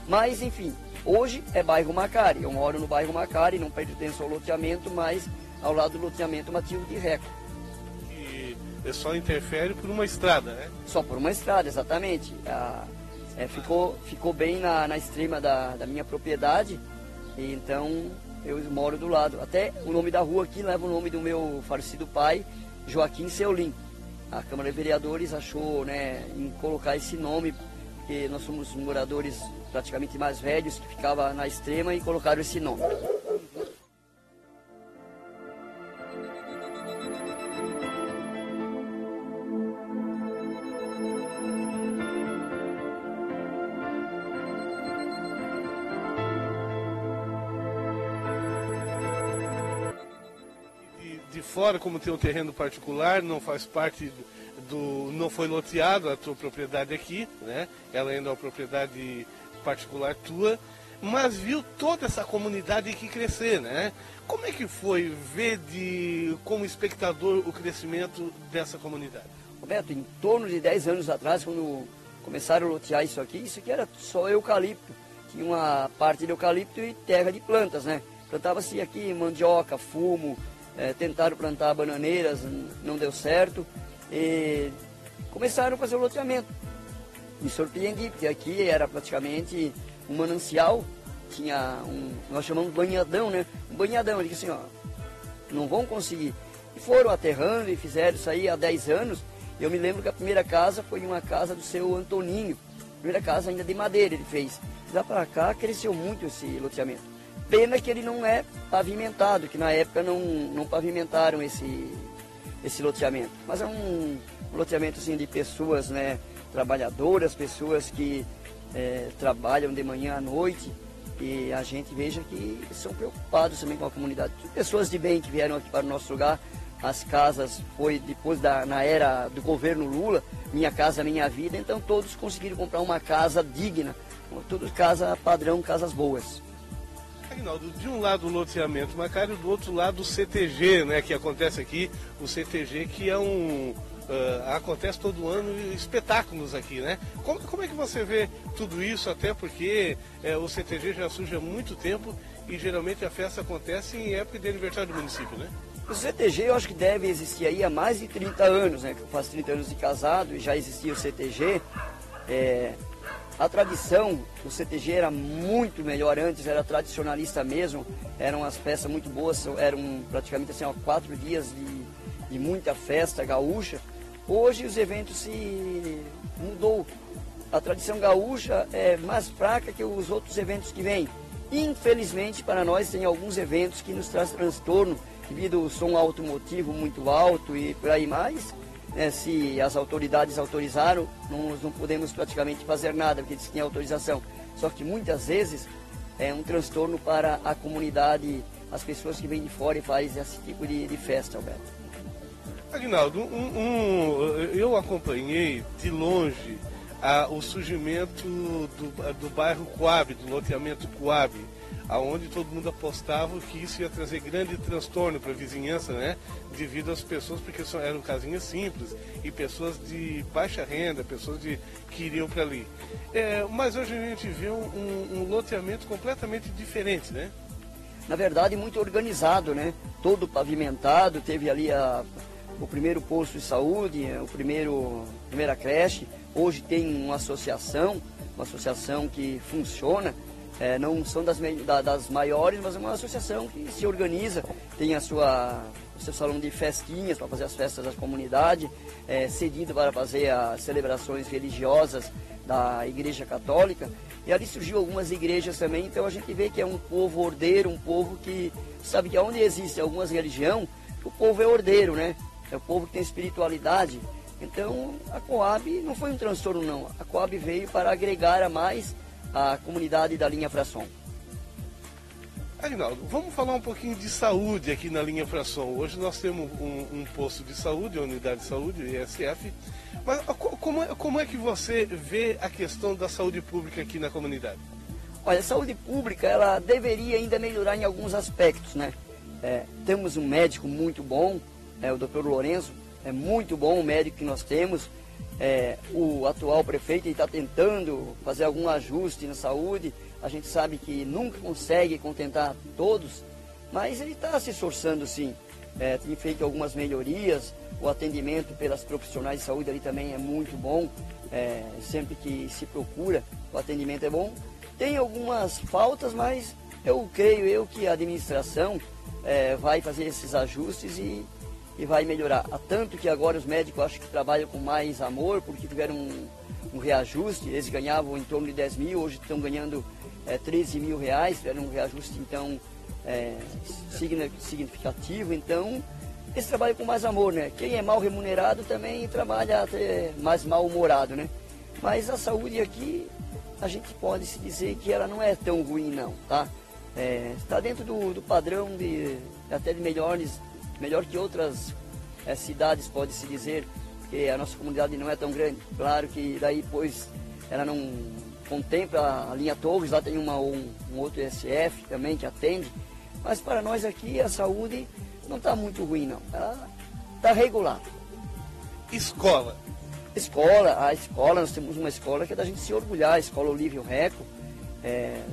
Mas, enfim, Hoje é bairro Macari, eu moro no bairro Macari, não pertenço ao loteamento, mas ao lado do loteamento Matilde de Reco. E só interfere por uma estrada, né? Só por uma estrada, exatamente. Ficou bem na extrema da minha propriedade, e então eu moro do lado. Até o nome da rua aqui leva o nome do meu falecido pai, Joaquim Seolim. A Câmara de Vereadores achou, né, em colocar esse nome, porque nós somos moradores praticamente mais velhos, que ficava na extrema, e colocaram esse nome. De fora, como tem um terreno particular, não faz parte não foi loteado a tua propriedade aqui, né? Ela ainda é uma propriedade particular tua, mas viu toda essa comunidade aqui crescer, né? Como é que foi ver como espectador o crescimento dessa comunidade? Roberto, em torno de 10 anos atrás, quando começaram a lotear isso aqui era só eucalipto. Tinha uma parte de eucalipto e terra de plantas, né? Plantava-se aqui mandioca, fumo, tentaram plantar bananeiras, não deu certo. E começaram a fazer o loteamento. Me surpreendi, porque aqui era praticamente um manancial, tinha nós chamamos de banhadão, né? Um banhadão, eu disse assim, ó, não vão conseguir. E foram aterrando e fizeram isso aí há 10 anos. Eu me lembro que a primeira casa foi uma casa do seu Antoninho, primeira casa ainda de madeira ele fez. Lá para cá cresceu muito esse loteamento. Pena que ele não é pavimentado, que na época não pavimentaram esse loteamento. Mas é um loteamento assim, de pessoas, né, trabalhadoras, pessoas que trabalham de manhã à noite, e a gente veja que são preocupados também com a comunidade. Pessoas de bem que vieram aqui para o nosso lugar. As casas foi depois na era do governo Lula, Minha Casa Minha Vida, então todos conseguiram comprar uma casa digna, todas casa padrão, casas boas. Aguinaldo, de um lado o loteamento Macari, do outro lado o CTG, né, que acontece aqui, o CTG que é acontece todo ano espetáculos aqui, né? Como é que você vê tudo isso, até porque o CTG já surge há muito tempo e geralmente a festa acontece em época de aniversário do município, né? O CTG eu acho que deve existir aí há mais de 30 anos, né? Eu faço 30 anos de casado e já existia o CTG. A tradição do CTG era muito melhor antes, era tradicionalista mesmo, eram as festas muito boas, eram praticamente assim, 4 dias de muita festa gaúcha. Hoje os eventos se mudou, a tradição gaúcha é mais fraca que os outros eventos que vêm. Infelizmente para nós tem alguns eventos que nos traz transtorno, devido ao som automotivo muito alto e por aí mais. Se as autoridades autorizaram, nós não podemos praticamente fazer nada, porque eles têm autorização. Só que muitas vezes é um transtorno para a comunidade, as pessoas que vêm de fora e fazem esse tipo de festa, Alberto. Aguinaldo, eu acompanhei de longe o surgimento do bairro Coab, do loteamento Coab, aonde todo mundo apostava que isso ia trazer grande transtorno para a vizinhança, né? Devido às pessoas, porque eram casinhas simples e pessoas de baixa renda, pessoas que iriam para ali. Mas hoje a gente vê um loteamento completamente diferente, né? Na verdade, muito organizado, né? Todo pavimentado, teve ali o primeiro posto de saúde, primeira creche. Hoje tem uma associação que funciona. Não são das maiores, mas é uma associação que se organiza, tem o seu salão de festinhas para fazer as festas da comunidade, cedido para fazer as celebrações religiosas da Igreja Católica. E ali surgiu algumas igrejas também, então a gente vê que é um povo ordeiro, um povo que sabe que onde existe algumas religiões, o povo é ordeiro, né? É o povo que tem espiritualidade. Então a Coab não foi um transtorno não, a Coab veio para agregar a mais a comunidade da linha Fração. Aguinaldo, vamos falar um pouquinho de saúde aqui na linha Fração. Hoje nós temos um posto de saúde, a unidade de saúde, o ISF. Mas como é que você vê a questão da saúde pública aqui na comunidade? Olha, a saúde pública, ela deveria ainda melhorar em alguns aspectos, né? Temos um médico muito bom, o Dr. Lourenço, é muito bom o médico que nós temos. O atual prefeito está tentando fazer algum ajuste na saúde, A gente sabe que nunca consegue contentar todos, mas ele está se esforçando sim. Tem feito algumas melhorias, o atendimento pelas profissionais de saúde ali também é muito bom. Sempre que se procura, o atendimento é bom. Tem algumas faltas, mas eu creio que a administração vai fazer esses ajustes e vai melhorar. Há tanto que agora os médicos acho que trabalham com mais amor, porque tiveram um reajuste. Eles ganhavam em torno de 10 mil, hoje estão ganhando 13 mil reais, tiveram um reajuste então significativo. Então eles trabalham com mais amor, né? Quem é mal remunerado também trabalha até mais mal-humorado, né? Mas a saúde aqui, a gente pode se dizer que ela não é tão ruim não, tá? Está dentro do padrão até de melhor que outras cidades, pode-se dizer, porque a nossa comunidade não é tão grande. Claro que daí, pois, ela não contempla a linha Torres, lá tem um outro SF também que atende, mas para nós aqui a saúde não está muito ruim não, ela está regular. Escola, nós temos uma escola que é da gente se orgulhar, a Escola Olívio Reco,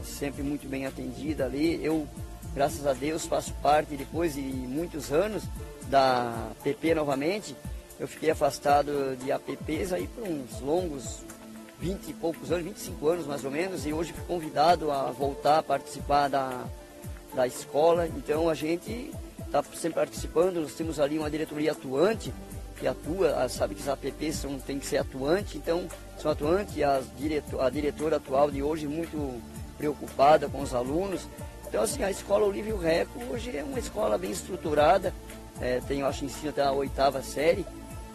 sempre muito bem atendida ali. Eu, graças a Deus, faço parte, depois de muitos anos, da PP novamente. Eu fiquei afastado de APPs aí por uns longos 20 e poucos anos, 25 anos mais ou menos, e hoje fui convidado a voltar a participar da escola. Então a gente está sempre participando, nós temos ali uma diretoria atuante, que atua, sabe que as APPs tem que ser atuante, então são atuantes, a diretora atual de hoje muito preocupada com os alunos. Então assim, a Escola Olívio Reco hoje é uma escola bem estruturada, eu acho, ensino até a 8ª série,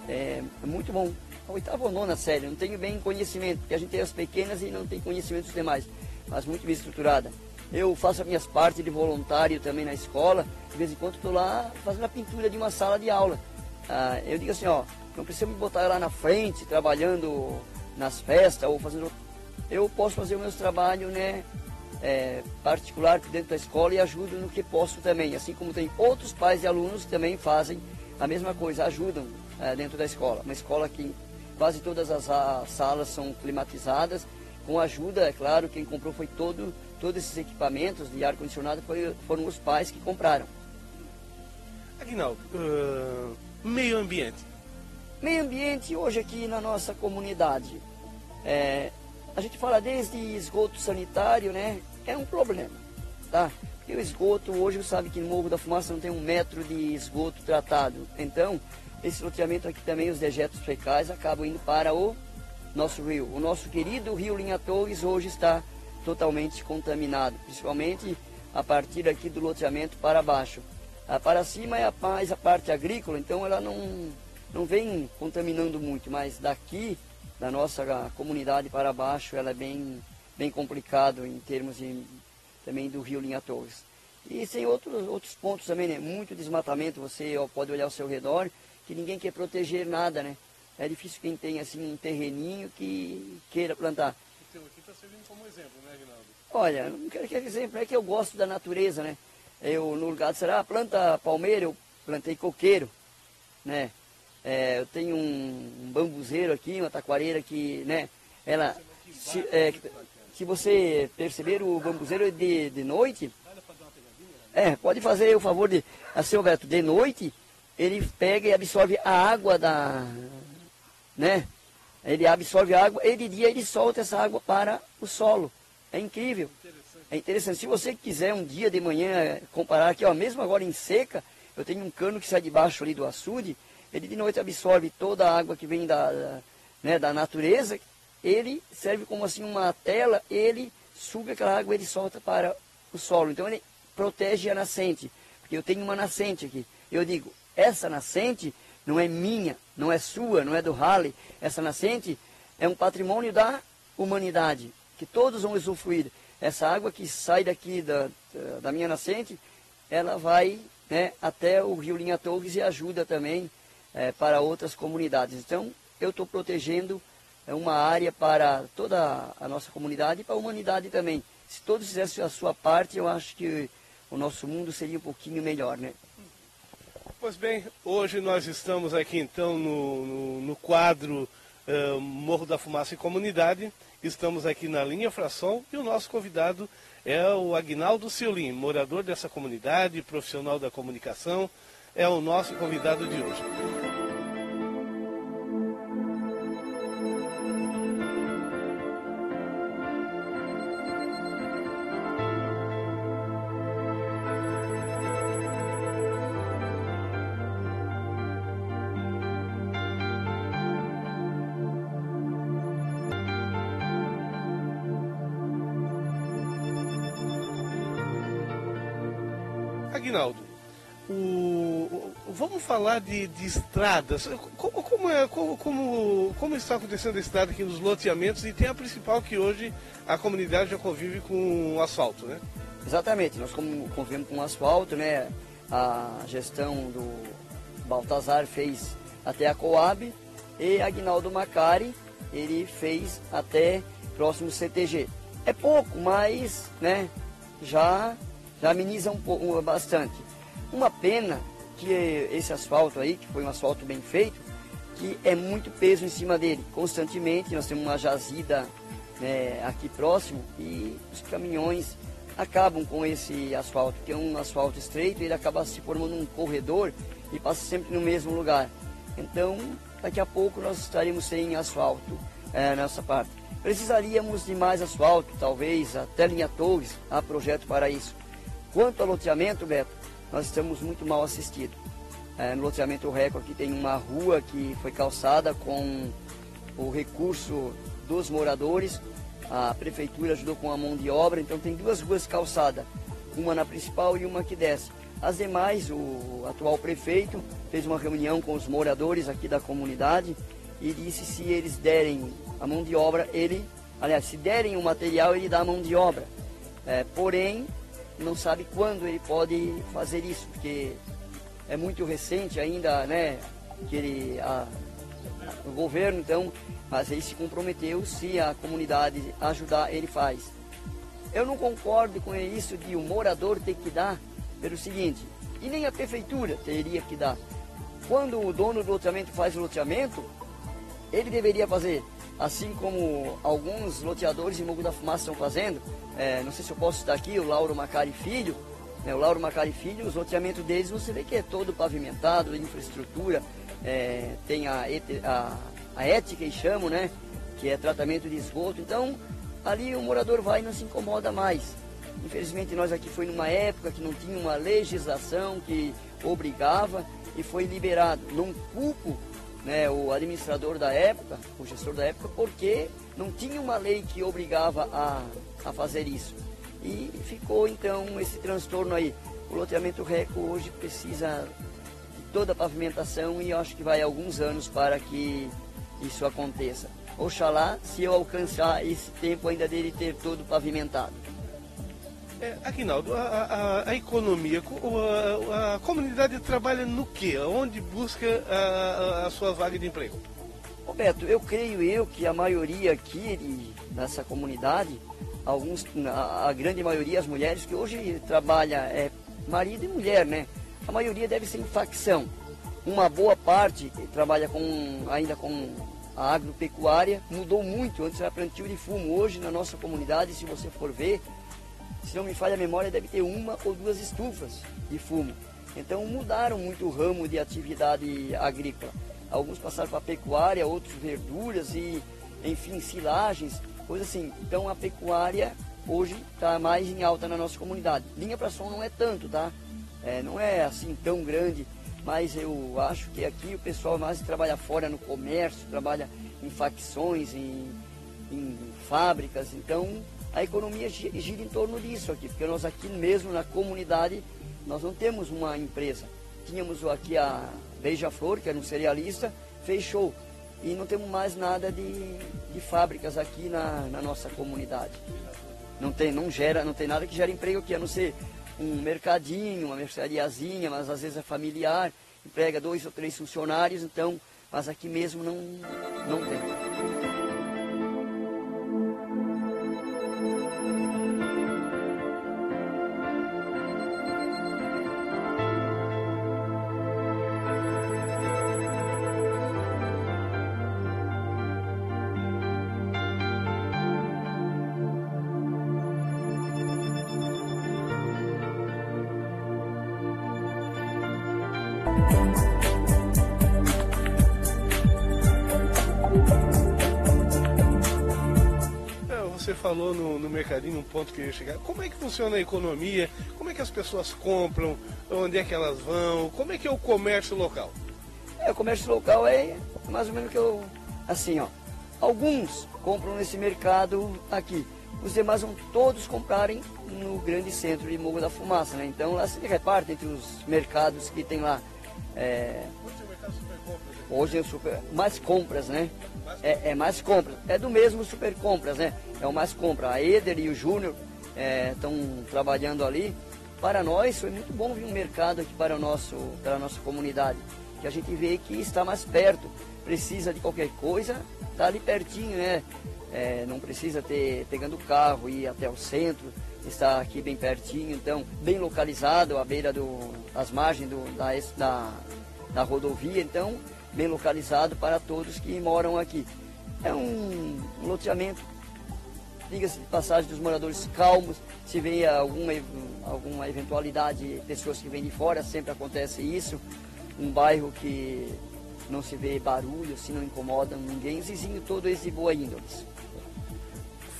é muito bom. A 8ª ou 9ª série, não tenho bem conhecimento, porque a gente tem as pequenas e não tem conhecimento dos demais, mas muito bem estruturada. Eu faço as minhas partes de voluntário também na escola, de vez em quando estou lá fazendo a pintura de uma sala de aula. Eu digo assim, não precisa me botar lá na frente, trabalhando nas festas, ou fazendo... Eu posso fazer os meus trabalhos, né, particular dentro da escola e ajudo no que posso também. Assim como tem outros pais e alunos que também fazem a mesma coisa, ajudam dentro da escola. Uma escola que quase todas as salas são climatizadas, com ajuda, é claro, quem comprou foi todos esses equipamentos de ar-condicionado foram os pais que compraram. Aguinaldo, meio ambiente. Meio ambiente hoje aqui na nossa comunidade, a gente fala desde esgoto sanitário, né? É um problema, tá? Porque o esgoto, hoje você sabe que no Morro da Fumaça não tem 1 metro de esgoto tratado. Então, esse loteamento aqui também, os dejetos fecais acabam indo para o nosso rio. O nosso querido rio Linha Torres hoje está totalmente contaminado, principalmente a partir aqui do loteamento para baixo. Para cima é mais a parte agrícola, então ela não vem contaminando muito, mas daqui, da nossa comunidade para baixo, ela é bem complicado em termos também do rio Linha Torres. E tem outros pontos também, né? Muito desmatamento, você pode olhar ao seu redor, que ninguém quer proteger nada, né? É difícil quem tem assim um terreninho que queira plantar. O teu aqui está servindo como exemplo, né, Aguinaldo? Olha, não quero que exemplo, é que eu gosto da natureza, né? Eu, no lugar de ser, planta palmeira, eu plantei coqueiro, né? Eu tenho um bambuzeiro aqui, uma taquareira que, né? Ela, se você perceber, o bambuzeiro é de noite. Pode fazer o favor de, assim, Roberto, de noite, ele pega e absorve a água né? Ele absorve a água e de dia ele solta essa água para o solo. É incrível. É interessante. Se você quiser um dia de manhã comparar aqui, mesmo agora em seca, eu tenho um cano que sai debaixo ali do açude, ele de noite absorve toda a água que vem da natureza, ele serve como assim uma tela, ele suga aquela água e ele solta para o solo. Então ele protege a nascente, porque eu tenho uma nascente aqui. Eu digo, essa nascente não é minha, não é sua, não é do Halley. Essa nascente é um patrimônio da humanidade, que todos vão usufruir. Essa água que sai daqui da minha nascente, ela vai, né, até o rio Linha Torres e ajuda também para outras comunidades. Então, eu estou protegendo uma área para toda a nossa comunidade e para a humanidade também. Se todos fizessem a sua parte, eu acho que o nosso mundo seria um pouquinho melhor, né? Pois bem, hoje nós estamos aqui então no quadro Morro da Fumaça e Comunidade, Estamos aqui na linha Frasson e o nosso convidado é o Aguinaldo Seolim, morador dessa comunidade, profissional da comunicação, é o nosso convidado de hoje. Aguinaldo, vamos falar de estradas. Como está acontecendo a estrada aqui nos loteamentos, e tem a principal que hoje a comunidade já convive com o asfalto, né? Exatamente, nós convivemos com o asfalto, né? A gestão do Baltazar fez até a Coab e Aguinaldo Macari, ele fez até próximo CTG. É pouco, mas, né, já ameniza um pouco, bastante. Uma pena que esse asfalto aí, que foi um asfalto bem feito, que é muito peso em cima dele. Constantemente nós temos uma jazida, né, aqui próximo, e os caminhões acabam com esse asfalto, que é um asfalto estreito, ele acaba se formando um corredor e passa sempre no mesmo lugar. Então, daqui a pouco nós estaremos sem asfalto nessa parte. Precisaríamos de mais asfalto, talvez até linha Torres, há projeto para isso. Quanto ao loteamento, Beto, nós estamos muito mal assistidos. No loteamento Record aqui tem uma rua que foi calçada com o recurso dos moradores. A prefeitura ajudou com a mão de obra, então tem duas ruas calçadas, uma na principal e uma que desce. As demais, o atual prefeito fez uma reunião com os moradores aqui da comunidade e disse se eles derem a mão de obra, se derem o material, ele dá a mão de obra. Porém, não sabe quando ele pode fazer isso, porque é muito recente ainda, né, que o governo, então, mas ele se comprometeu, se a comunidade ajudar, ele faz. Eu não concordo com isso de o morador ter que dar pelo seguinte, e nem a prefeitura teria que dar. Quando o dono do loteamento faz o loteamento, ele deveria fazer, assim como alguns loteadores em Morro da Fumaça estão fazendo. Não sei se eu posso citar aqui o Lauro Macari Filho, né? O Lauro Macari Filho, os loteamentos deles você vê que é todo pavimentado, infraestrutura, tem a ética que chamam, né? Que é tratamento de esgoto. Então ali o morador vai e não se incomoda mais. Infelizmente nós aqui foi numa época que não tinha uma legislação que obrigava e foi liberado. Não culpo, né, o administrador da época, o gestor da época, porque não tinha uma lei que obrigava a fazer isso. E ficou então esse transtorno aí. O loteamento Reco hoje precisa de toda a pavimentação e eu acho que vai alguns anos para que isso aconteça. Oxalá, se eu alcançar esse tempo ainda dele ter todo pavimentado. Aguinaldo, a economia, a comunidade trabalha no quê? Onde busca a sua vaga de emprego? Roberto, eu creio que a maioria aqui nessa comunidade, a grande maioria, as mulheres que hoje trabalham, marido e mulher, né? A maioria deve ser em facção. Uma boa parte trabalha ainda com a agropecuária, mudou muito, antes era plantio de fumo, hoje na nossa comunidade, se você for ver, se não me falha a memória, deve ter uma ou duas estufas de fumo. Então mudaram muito o ramo de atividade agrícola. Alguns passaram para a pecuária, outros verduras e, enfim, silagens, coisa assim. Então a pecuária hoje está mais em alta na nossa comunidade. Linha Frasson não é tanto, tá? Não é assim tão grande, mas eu acho que aqui o pessoal mais trabalha fora no comércio, trabalha em facções, em fábricas, então a economia gira em torno disso aqui, porque nós aqui mesmo na comunidade, nós não temos uma empresa. Tínhamos aqui a Beija-Flor, que era um cerealista, fechou. E não temos mais nada de fábricas aqui na nossa comunidade. Não tem nada que gera emprego aqui, a não ser um mercadinho, uma merceariazinha, mas às vezes é familiar, emprega 2 ou 3 funcionários, então, mas aqui mesmo não tem. Você falou no mercadinho, num ponto que eu ia chegar. Como é que funciona a economia? Como é que as pessoas compram? Onde é que elas vão? Como é que é o comércio local? O comércio local é mais ou menos que eu... Assim, ó. Alguns compram nesse mercado aqui. Os demais vão todos comprarem no grande centro de Morro da Fumaça, né? Então lá se reparte entre os mercados que tem lá. Hoje é o super... Mais compras, né? É mais compras. É do mesmo Super Compras, né? É o Mais Compra. A Eder e o Júnior estão trabalhando ali. Para nós foi muito bom vir um mercado aqui para a nossa comunidade. Que a gente vê que está mais perto. Precisa de qualquer coisa, está ali pertinho, né? Não precisa ter pegando o carro e ir até o centro. Está aqui bem pertinho, então bem localizado, à beira das margens da rodovia. Então bem localizado para todos que moram aqui. É um loteamento, diga-se de passagem, dos moradores calmos. Se vê alguma eventualidade, pessoas que vêm de fora, sempre acontece isso. Um bairro que não se vê barulho, se não incomoda ninguém, os vizinhos todo esse de boa índole.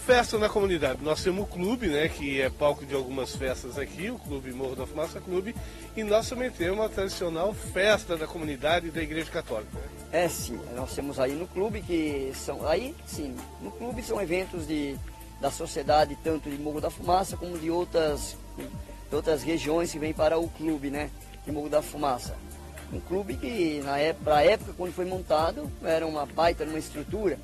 Festa na comunidade. Nós temos o clube, né, que é palco de algumas festas aqui, o Clube Morro da Fumaça Clube, e nós também temos a tradicional festa da comunidade da Igreja Católica. Sim, nós temos aí no clube que são, aí sim, no clube são eventos da sociedade, tanto de Morro da Fumaça como de outras regiões que vêm para o clube, né, de Morro da Fumaça. Um clube que na época quando foi montado era uma baita, uma estrutura.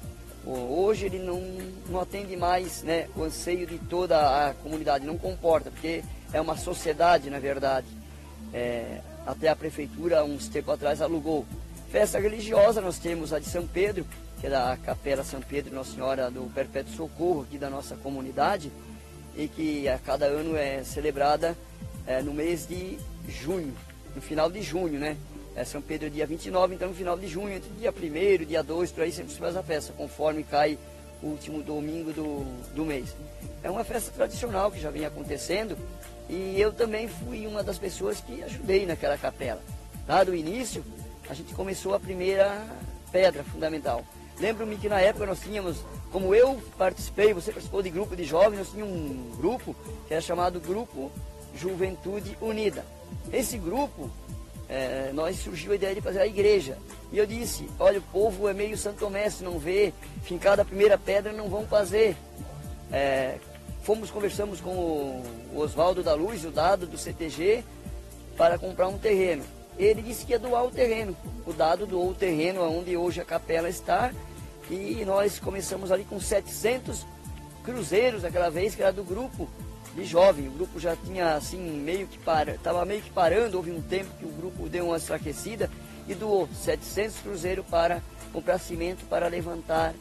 Hoje ele não atende mais, né, o anseio de toda a comunidade, não comporta, porque é uma sociedade, na verdade. Até a prefeitura, uns tempos atrás, alugou. Festa religiosa, nós temos a de São Pedro, que é da Capela São Pedro Nossa Senhora do Perpétuo Socorro, aqui da nossa comunidade, e que a cada ano é celebrada no mês de junho, no final de junho, né? São Pedro é dia 29, então no final de junho, entre dia 1º, dia 2, por aí sempre se faz a festa, conforme cai o último domingo do mês. É uma festa tradicional que já vem acontecendo e eu também fui uma das pessoas que ajudei naquela capela. Lá do início, a gente começou a primeira pedra fundamental. Lembro-me que na época nós tínhamos, como eu participei, você participou de grupo de jovens, nós tínhamos um grupo que era chamado Grupo Juventude Unida. Esse grupo... nós surgiu a ideia de fazer a igreja. E eu disse, olha, o povo é meio Santo Tomé, se não vê, fincada a primeira pedra, não vão fazer. Conversamos com o Oswaldo da Luz, o Dado do CTG, para comprar um terreno. Ele disse que ia doar o terreno. O Dado doou o terreno onde hoje a capela está. E nós começamos ali com 700 cruzeiros, aquela vez que era do grupo de jovem. O grupo já tinha assim estava meio que parando, houve um tempo que o grupo deu uma enfraquecida e doou 700 cruzeiros para comprar cimento para levantar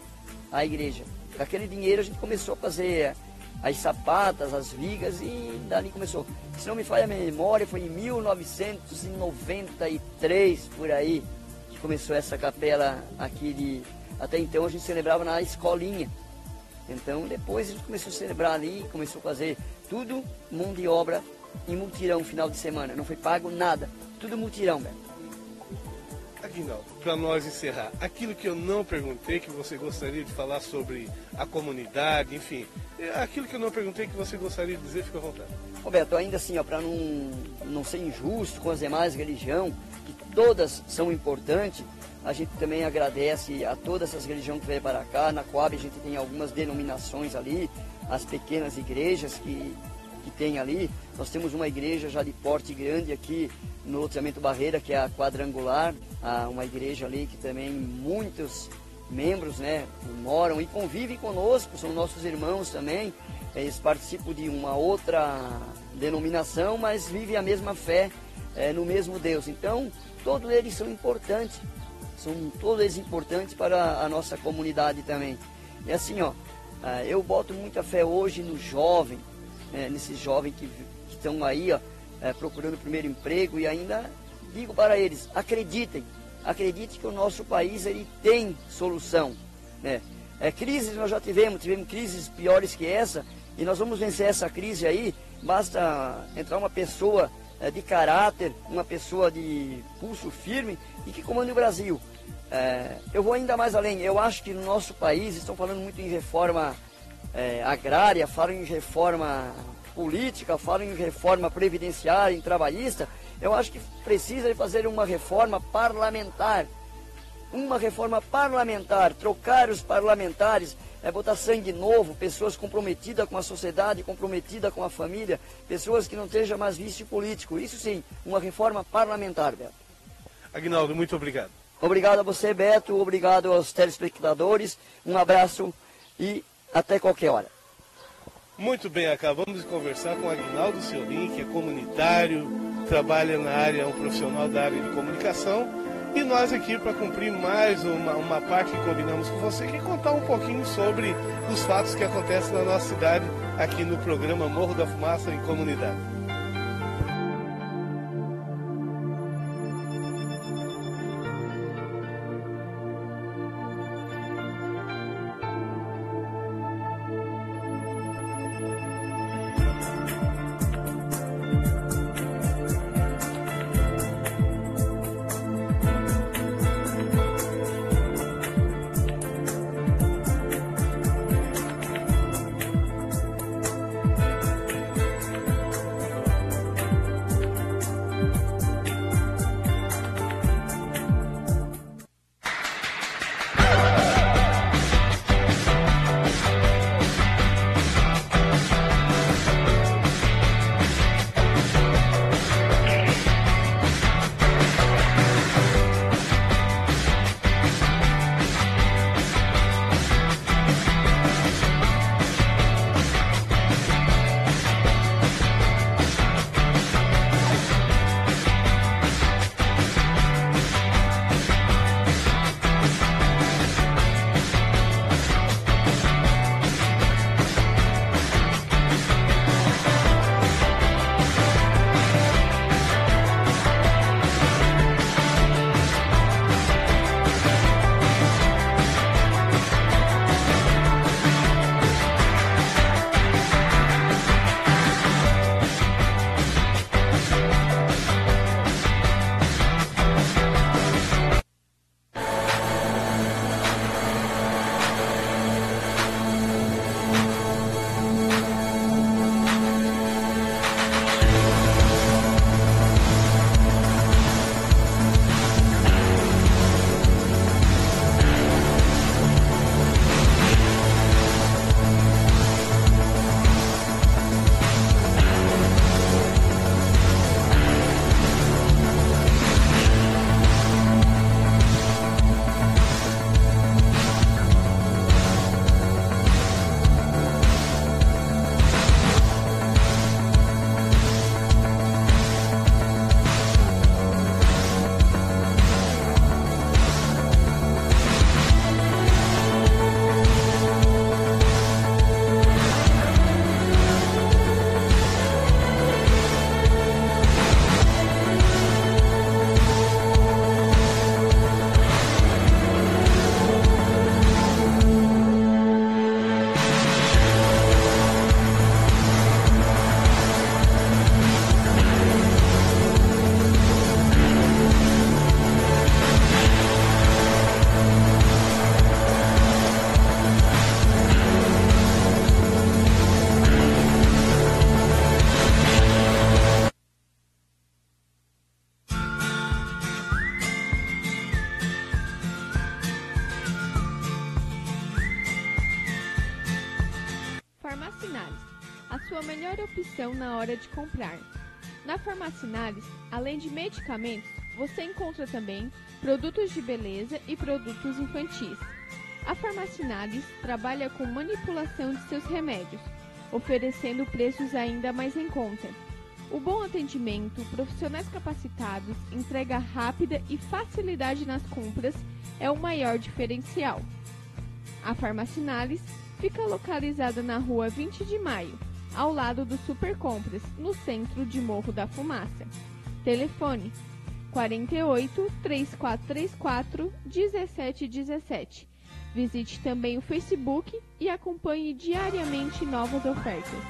a igreja. Com aquele dinheiro a gente começou a fazer as sapatas, as vigas e dali começou. Se não me falha a memória, foi em 1993 por aí que começou essa capela aqui até então a gente celebrava na escolinha. Então depois a gente começou a celebrar ali, começou a fazer tudo mão de obra em mutirão final de semana. Não foi pago nada, tudo mutirão, velho. Aguinaldo, para nós encerrar, aquilo que eu não perguntei, que você gostaria de falar sobre a comunidade, enfim, aquilo que eu não perguntei que você gostaria de dizer, fica à vontade. Roberto, ainda assim, para não ser injusto com as demais religiões, que todas são importantes, a gente também agradece a todas essas religiões que vêm para cá. Na Coab a gente tem algumas denominações ali, as pequenas igrejas que tem ali. Nós temos uma igreja já de porte grande aqui no loteamento Barreira, que é a Quadrangular, uma igreja ali que também muitos membros, né, moram e convivem conosco, são nossos irmãos também. Eles participam de uma outra denominação, mas vivem a mesma fé no mesmo Deus. Então, todos eles são importantes. São todos eles importantes para a nossa comunidade também. E assim, eu boto muita fé hoje no jovem, nesses jovens que estão aí, procurando o primeiro emprego, e ainda digo para eles, acreditem que o nosso país ele tem solução, né? Crises nós já tivemos crises piores que essa, e nós vamos vencer essa crise aí. Basta entrar uma pessoa de caráter, uma pessoa de pulso firme e que comande o Brasil. Eu vou ainda mais além. Eu acho que no nosso país estão falando muito em reforma agrária, falam em reforma política, falam em reforma previdenciária, em trabalhista. Eu acho que precisa de fazer uma reforma parlamentar. Uma reforma parlamentar, trocar os parlamentares, botar sangue novo, pessoas comprometidas com a sociedade, comprometidas com a família, pessoas que não estejam mais vício político. Isso sim, uma reforma parlamentar, Beto. Aguinaldo, muito obrigado. Obrigado a você, Beto, obrigado aos telespectadores, um abraço e até qualquer hora. Muito bem, acabamos de conversar com Aguinaldo Seolim, que é comunitário, trabalha na área, é um profissional da área de comunicação. E nós aqui, para cumprir mais uma parte que combinamos com você, que contar um pouquinho sobre os fatos que acontecem na nossa cidade, aqui no programa Morro da Fumaça em Comunidade. Farmacinales, a sua melhor opção na hora de comprar. Na Farmacinales, além de medicamentos, você encontra também produtos de beleza e produtos infantis. A Farmacinales trabalha com manipulação de seus remédios, oferecendo preços ainda mais em conta. O bom atendimento, profissionais capacitados, entrega rápida e facilidade nas compras é o maior diferencial. A Farmacinales fica localizada na rua 20 de Maio, ao lado do Super Compras, no centro de Morro da Fumaça. Telefone 48 3434 1717. Visite também o Facebook e acompanhe diariamente novas ofertas.